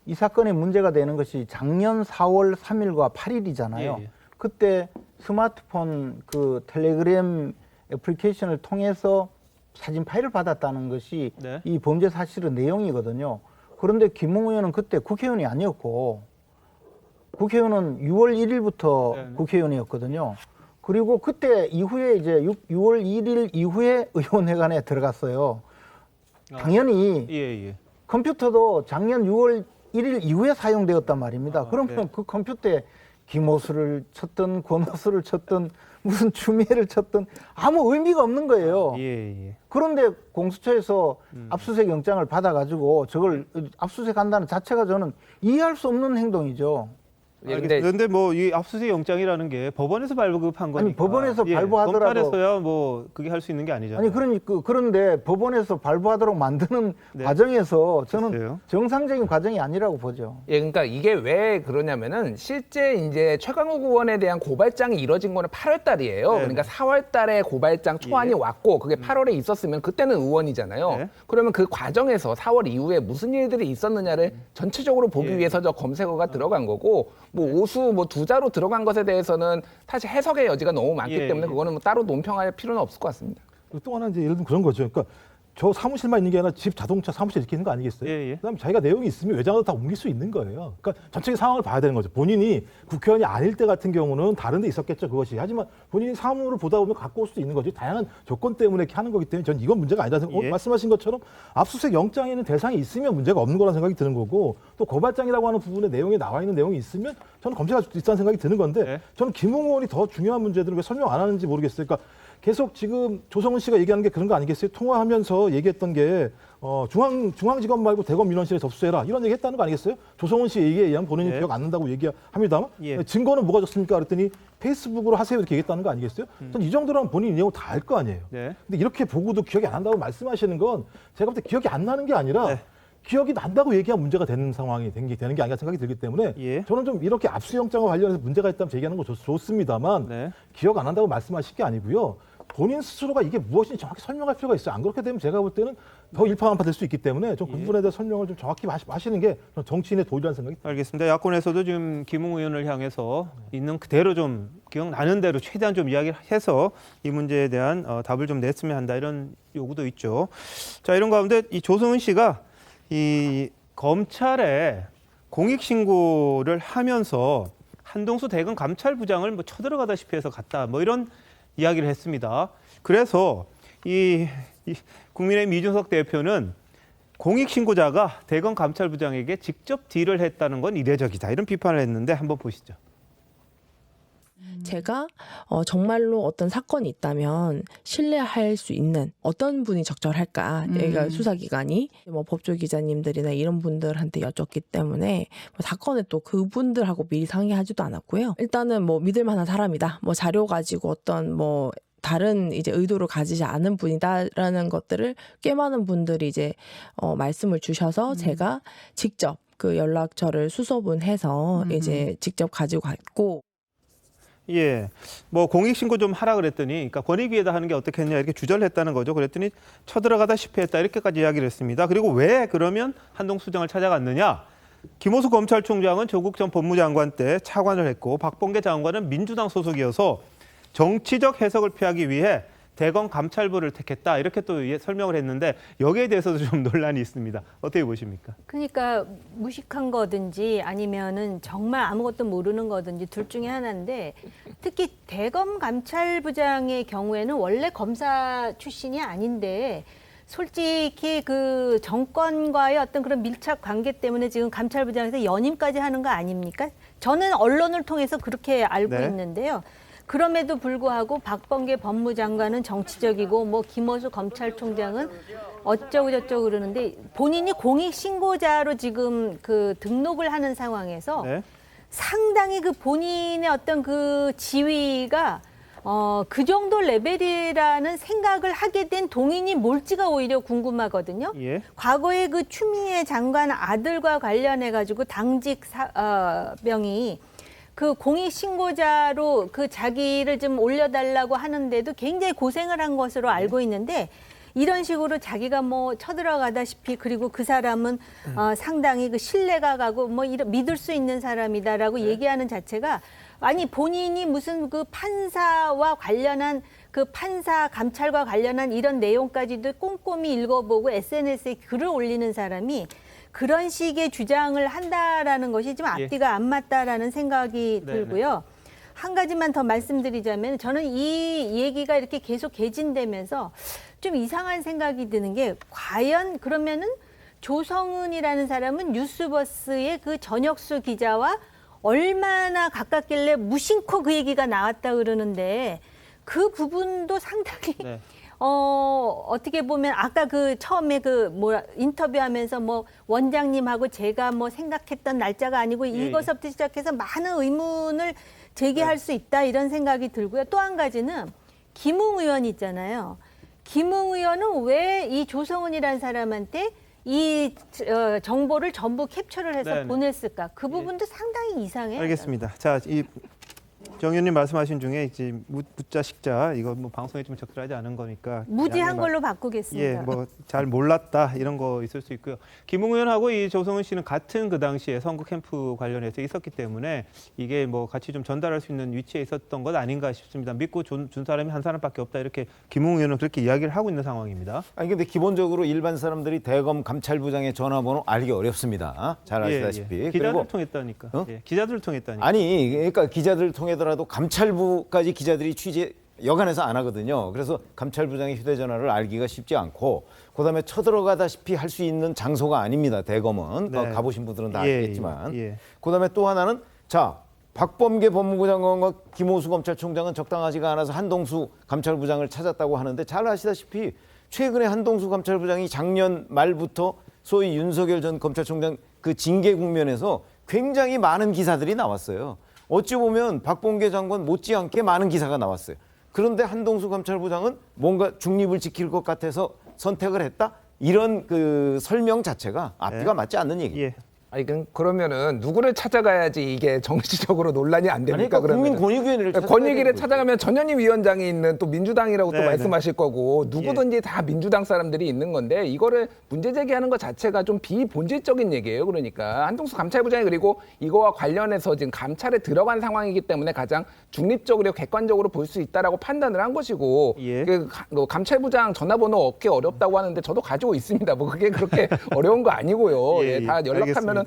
이 사건의 문제가 되는 것이 작년 4월 3일과 8일이잖아요. 그때 스마트폰 그 텔레그램 애플리케이션을 통해서 사진 파일을 받았다는 것이 이 범죄 사실의 내용이거든요. 그런데 김웅 의원은 그때 국회의원이 아니었고 국회의원은 6월 1일부터 국회의원이었거든요. 그리고 그때 이후에 이제 6월 1일 이후에 의원회관에 들어갔어요. 당연히 컴퓨터도 작년 6월 1일 이후에 사용되었단 말입니다. 그러면 그 컴퓨터에 김오수를 쳤든 권오수를 쳤든 무슨 추미애를 쳤든 아무 의미가 없는 거예요. 그런데 공수처에서 압수수색 영장을 받아가지고 저걸 압수수색한다는 자체가 저는 이해할 수 없는 행동이죠. 그런데 뭐 이 압수수색 영장이라는 게 법원에서 발부한 거니까. 아니 법원에서 발부하더라도 검찰에서야 뭐 그게 할 수 있는 게 아니잖아요. 아니 그러니까 그런데 법원에서 발부하도록 만드는 과정에서 저는 정상적인 과정이 아니라고 보죠. 그러니까 이게 왜 그러냐면은 실제 이제 최강욱 의원에 대한 고발장이 이뤄진 거는 8월 달이에요. 그러니까 4월 달에 고발장 초안이 왔고 그게 8월에 있었으면 그때는 의원이잖아요. 그러면 그 과정에서 4월 이후에 무슨 일들이 있었느냐를 전체적으로 보기 위해서 저 검색어가 들어간 거고 뭐 오수 뭐 두자로 들어간 것에 대해서는 사실 해석의 여지가 너무 많기 때문에 그거는 뭐 따로 논평할 필요는 없을 것 같습니다. 또 하나 이제 예를 들면 그런 거죠. 그러니까 저 사무실만 있는 게 아니라 집 자동차 사무실 이렇게 있는 거 아니겠어요? 그다음에 자기가 내용이 있으면 외장으로 다 옮길 수 있는 거예요. 그러니까 전체적인 상황을 봐야 되는 거죠. 본인이 국회의원이 아닐 때 같은 경우는 다른 데 있었겠죠, 그것이. 하지만 본인이 사무를 보다 보면 갖고 올 수도 있는 거죠. 다양한 조건 때문에 이렇게 하는 거기 때문에 저는 이건 문제가 아니다 생각. 말씀하신 것처럼 압수수색 영장에는 대상이 있으면 문제가 없는 거라는 생각이 드는 거고 또 고발장이라고 하는 부분에 내용이 나와 있는 내용이 있으면 저는 검색할 수 있다는 생각이 드는 건데 저는 김웅 의원이 더 중요한 문제들을 왜 설명 안 하는지 모르겠어요. 그러니까 계속 지금 조성은 씨가 얘기하는 게 그런 거 아니겠어요? 통화하면서 얘기했던 게 중앙지검 말고 대검 민원실에 접수해라 이런 얘기 했다는 거 아니겠어요? 조성은 씨 얘기에 의하면 본인이 기억 안 난다고 얘기합니다만 증거는 뭐가 좋습니까? 그랬더니 페이스북으로 하세요 이렇게 얘기했다는 거 아니겠어요? 저는 이 정도라면 본인이 내용 다 알 거 아니에요. 근데 이렇게 보고도 기억이 안 난다고 말씀하시는 건 제가 볼 때 기억이 안 나는 게 아니라 기억이 난다고 얘기하면 문제가 되는 상황이 되는 게 아닌가 생각이 들기 때문에 저는 좀 이렇게 압수영장과 관련해서 문제가 있다면 제기하는 거 좋습니다만 기억 안 한다고 말씀하실 게 아니고요. 본인 스스로가 이게 무엇인지 정확히 설명할 필요가 있어요. 안 그렇게 되면 제가 볼 때는 더 일파만파 될 수 있기 때문에 좀 그 부분에 대해서 설명을 좀 정확히 하시는 게 정치인의 도리라는 생각이 듭니다. 알겠습니다. 야권에서도 지금 김웅 의원을 향해서 있는 그대로 좀 기억나는 대로 최대한 좀 이야기를 해서 이 문제에 대한 답을 좀 냈으면 한다 이런 요구도 있죠. 자, 이런 가운데 이 조성은 씨가 이 검찰에 공익신고를 하면서 한동수 대검 감찰부장을 뭐 쳐들어가다시피 해서 갔다 뭐 이런 이야기를 했습니다. 그래서 이 국민의힘 이준석 대표는 공익신고자가 대검 감찰부장에게 직접 딜을 했다는 건 이례적이다 이런 비판을 했는데 한번 보시죠. 제가 정말로 어떤 사건이 있다면 신뢰할 수 있는 어떤 분이 적절할까? 그러니까 수사기관이 뭐 법조 기자님들이나 이런 분들한테 여쭙기 때문에 뭐 사건을 또 그분들하고 미리 상의하지도 않았고요. 일단은 뭐 믿을 만한 사람이다. 뭐 자료 가지고 어떤 뭐 다른 이제 의도를 가지지 않은 분이다라는 것들을 꽤 많은 분들이 이제 말씀을 주셔서 제가 직접 그 연락처를 수소문해서 이제 직접 가지고 갔고. 예, 뭐 공익신고 좀 하라 그랬더니, 그러니까 권익위에다 하는 게 어떻겠냐 이렇게 주저를 했다는 거죠. 그랬더니 쳐들어가다시피 했다 이렇게까지 이야기를 했습니다. 그리고 왜 그러면 한동수장을 찾아갔느냐? 김호수 검찰총장은 조국 전 법무장관 때 차관을 했고 박범계 장관은 민주당 소속이어서 정치적 해석을 피하기 위해 대검 감찰부를 택했다 이렇게 또 설명을 했는데 여기에 대해서도 좀 논란이 있습니다. 어떻게 보십니까? 그러니까 무식한 거든지 아니면은 정말 아무것도 모르는 거든지 둘 중에 하나인데 특히 대검 감찰부장의 경우에는 원래 검사 출신이 아닌데 솔직히 그 정권과의 어떤 그런 밀착 관계 때문에 지금 감찰부장에서 연임까지 하는 거 아닙니까? 저는 언론을 통해서 그렇게 알고 있는데요. 그럼에도 불구하고 박범계 법무장관은 정치적이고 뭐 김호수 검찰총장은 어쩌고 저쩌고 그러는데 본인이 공익신고자로 지금 그 등록을 하는 상황에서 상당히 그 본인의 어떤 그 지위가 그 정도 레벨이라는 생각을 하게 된 동인이 뭘지가 오히려 궁금하거든요. 과거에 그 추미애 장관 아들과 관련해 가지고 당직 명이 그 공익신고자로 그 자기를 좀 올려달라고 하는데도 굉장히 고생을 한 것으로 알고 있는데 이런 식으로 자기가 뭐 쳐들어가다시피 그리고 그 사람은 상당히 그 신뢰가 가고 뭐 믿을 수 있는 사람이다라고 얘기하는 자체가 아니 본인이 무슨 그 판사와 관련한 그 판사 감찰과 관련한 이런 내용까지도 꼼꼼히 읽어보고 SNS에 글을 올리는 사람이 그런 식의 주장을 한다라는 것이 좀 앞뒤가 안 맞다라는 생각이 들고요. 한 가지만 더 말씀드리자면 저는 이 얘기가 이렇게 계속 개진되면서 좀 이상한 생각이 드는 게 과연 그러면은 조성은이라는 사람은 뉴스버스의 그 전혁수 기자와 얼마나 가깝길래 무심코 그 얘기가 나왔다 그러는데 그 부분도 상당히 어떻게 보면 아까 그 처음에 그 인터뷰하면서 뭐 원장님하고 제가 뭐 생각했던 날짜가 아니고 이것부터 시작해서 많은 의문을 제기할 수 있다 이런 생각이 들고요. 또 한 가지는 김웅 의원 있잖아요. 김웅 의원은 왜 이 조성은이라는 사람한테 이 정보를 전부 캡처를 해서 보냈을까? 그 부분도 상당히 이상해요. 알겠습니다. 자, 정 의원님 말씀하신 중에 이제 무자 식자 이거 뭐 방송에 좀 적절하지 않은 거니까 무지한 걸로 바꾸겠습니다. 예, 뭐 잘 몰랐다 이런 거 있을 수 있고요. 김웅 의원하고 이 조성은 씨는 같은 그 당시에 선거 캠프 관련해서 있었기 때문에 이게 뭐 같이 좀 전달할 수 있는 위치에 있었던 것 아닌가 싶습니다. 믿고 준 사람이 한 사람밖에 없다 이렇게 김웅 의원은 그렇게 이야기를 하고 있는 상황입니다. 아니 근데 기본적으로 일반 사람들이 대검 감찰부장의 전화번호 알기 어렵습니다. 잘 아시다시피. 기자들 통했다니까. 기자들 통했다니까. 아니 그러니까 기자들 통해더라도 감찰부까지 기자들이 취재 여간해서 안 하거든요. 그래서 감찰부장의 휴대전화를 알기가 쉽지 않고 그다음에 쳐들어가다시피 할 수 있는 장소가 아닙니다. 대검은. 가보신 분들은 다 아시겠지만. 그다음에 또 하나는 자 박범계 법무부 장관과 김호수 검찰총장은 적당하지가 않아서 한동수 감찰부장을 찾았다고 하는데 잘 아시다시피 최근에 한동수 감찰부장이 작년 말부터 소위 윤석열 전 검찰총장 그 징계 국면에서 굉장히 많은 기사들이 나왔어요. 어찌 보면 박범계 장관 못지않게 많은 기사가 나왔어요. 그런데 한동수 감찰부장은 뭔가 중립을 지킬 것 같아서 선택을 했다? 이런 그 설명 자체가 앞뒤가 맞지 않는 얘기예요. 아니 그러면은 누구를 찾아가야지 이게 정치적으로 논란이 안 됩니까? 그러니까 국민권익위원회를 권익위를 찾아가면 전현희 위원장이 있는 또 민주당이라고 또 네, 말씀하실 거고 누구든지 다 민주당 사람들이 있는 건데 이거를 문제 제기하는 것 자체가 좀 비본질적인 얘기예요. 그러니까 한동수 감찰부장이 그리고 이거와 관련해서 지금 감찰에 들어간 상황이기 때문에 가장 중립적으로 객관적으로 볼 수 있다라고 판단을 한 것이고 감찰부장 전화번호 얻기 어렵다고 하는데 저도 가지고 있습니다. 뭐 그게 그렇게 어려운 거 아니고요. 다 연락하면은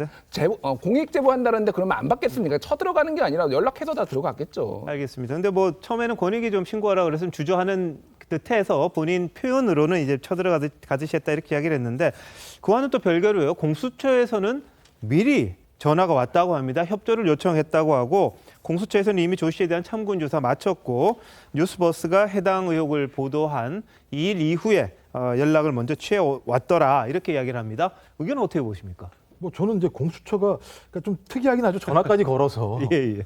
공익 제보한다는데 그러면 안 받겠습니까? 쳐들어가는 게 아니라 연락해서 다 들어갔겠죠. 알겠습니다. 근데 뭐 처음에는 권익위 좀 신고하라 그래서 주저하는 듯해서 본인 표현으로는 이제 쳐들어가듯이 했다 이렇게 이야기를 했는데 그와는 또 별개로요. 공수처에서는 미리 전화가 왔다고 합니다. 협조를 요청했다고 하고 공수처에서는 이미 조 씨에 대한 참고인 조사 마쳤고 뉴스버스가 해당 의혹을 보도한 2일 이후에 연락을 먼저 취해왔더라 이렇게 이야기를 합니다. 의견은 어떻게 보십니까? 뭐 저는 이제 공수처가 그러니까 좀 특이하긴 하죠. 전화까지 걸어서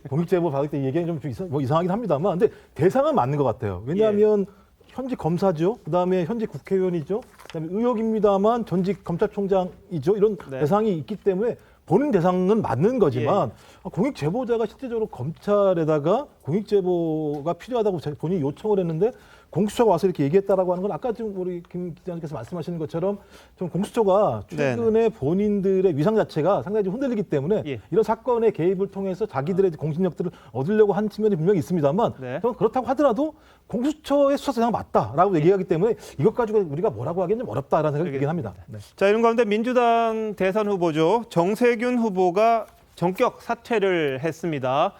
공익제보 받을 때 얘기는 좀 이상하긴 합니다만, 근데 대상은 맞는 것 같아요. 왜냐하면 현직 검사죠. 그다음에 현직 국회의원이죠. 그다음에 의혹입니다만 전직 검찰총장이죠. 이런 대상이 있기 때문에 본인 대상은 맞는 거지만 공익제보자가 실제적으로 검찰에다가 공익제보가 필요하다고 본인이 요청을 했는데 공수처가 와서 이렇게 얘기했다라고 하는 건 아까 좀 우리 김 기자님께서 말씀하시는 것처럼 좀 공수처가 최근에 본인들의 위상 자체가 상당히 좀 흔들리기 때문에 이런 사건의 개입을 통해서 자기들의 공신력들을 얻으려고 한 측면이 분명히 있습니다만 저는 그렇다고 하더라도 공수처의 수사 대상 맞다라고 얘기하기 때문에 이것 가지고 우리가 뭐라고 하기는 좀 어렵다라는 생각이 들긴 합니다. 자, 이런 가운데 민주당 대선 후보죠. 정세균 후보가 전격 사퇴를 했습니다.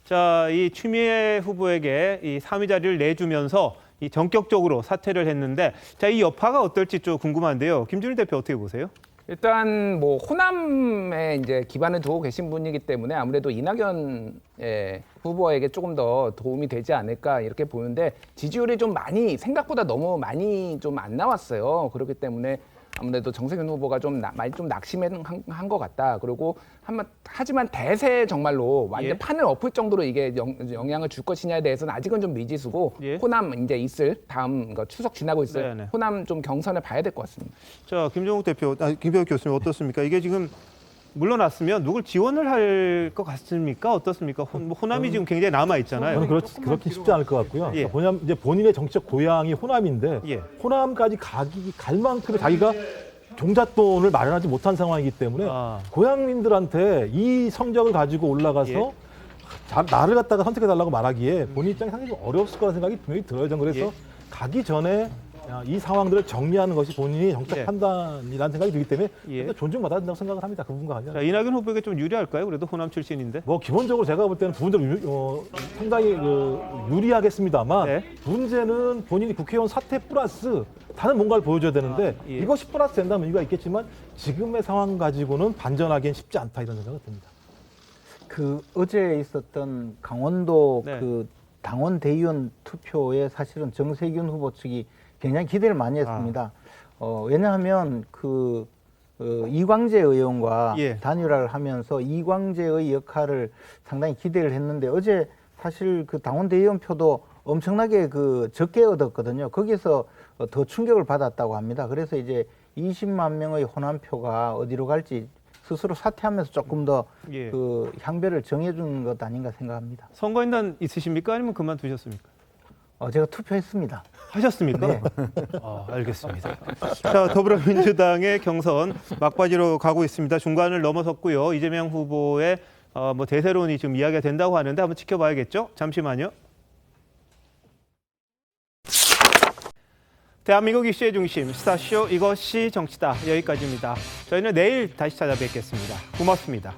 자, 이 추미애 후보에게 이 3위 자리를 내주면서 이 전격적으로 사퇴를 했는데, 자, 이 여파가 어떨지 좀 궁금한데요. 김준일 대표 어떻게 보세요? 일단 뭐 호남에 이제 기반을 두고 계신 분이기 때문에 아무래도 이낙연 후보에게 조금 더 도움이 되지 않을까 이렇게 보는데 지지율이 좀 많이 생각보다 너무 많이 좀 안 나왔어요. 그렇기 때문에 아무래도 정세균 후보가 좀 많이 좀 낙심한 것 같다. 그리고 하지만 대세 정말로 완전 판을 엎을 정도로 이게 영향을 줄 것이냐에 대해서는 아직은 좀 미지수고 호남 이제 있을 다음 추석 지나고 있을 호남 좀 경선을 봐야 될 것 같습니다. 자, 김종욱 대표, 김병욱 교수님 어떻습니까? 이게 지금 물러났으면 누굴 지원을 할 것 같습니까? 어떻습니까? 호남이 지금 굉장히 남아 있잖아요. 저는 그렇게 쉽지 않을 것 같고요. 그러니까 이제 본인의 정치적 고향이 호남인데 호남까지 갈 만큼의 자기가 종잣돈을 마련하지 못한 상황이기 때문에 고향민들한테 이 성적을 가지고 올라가서 나를 갖다가 선택해달라고 말하기에 본인 입장이 상당히 좀 어려웠을 거라는 생각이 분명히 들어요. 저는 그래서 가기 전에 이 상황들을 정리하는 것이 본인의 정치적 판단이라는 생각이 들기 때문에 존중받아야 된다고 생각을 합니다. 그 부분과 관련. 이낙연 후보에게 좀 유리할까요? 그래도 호남 출신인데. 뭐 기본적으로 제가 볼 때는 부분적으로 상당히 유리하겠습니다만 문제는 본인이 국회의원 사퇴 플러스 다른 뭔가를 보여줘야 되는데 이것이 플러스 된다면 이유가 있겠지만 지금의 상황 가지고는 반전하기엔 쉽지 않다 이런 생각이 듭니다. 그 어제 있었던 강원도 그 당원 대의원 투표에 사실은 정세균 후보 측이 굉장히 기대를 많이 했습니다. 왜냐하면 이광재 의원과 단일화를 하면서 이광재의 역할을 상당히 기대를 했는데 어제 사실 그 당원 대의원 표도 엄청나게 적게 얻었거든요. 거기서 더 충격을 받았다고 합니다. 그래서 이제 20만 명의 호남표가 어디로 갈지 스스로 사퇴하면서 조금 더 향배를 정해준 것 아닌가 생각합니다. 선거인단 있으십니까? 아니면 그만두셨습니까? 제가 투표했습니다. 하셨습니까? 네. 알겠습니다. 자, 더불어민주당의 경선 막바지로 가고 있습니다. 중간을 넘어섰고요. 이재명 후보의 대세론이 지금 이야기가 된다고 하는데 한번 지켜봐야겠죠? 잠시만요. 대한민국 이슈의 중심, 스타쇼 이것이 정치다. 여기까지입니다. 저희는 내일 다시 찾아뵙겠습니다. 고맙습니다.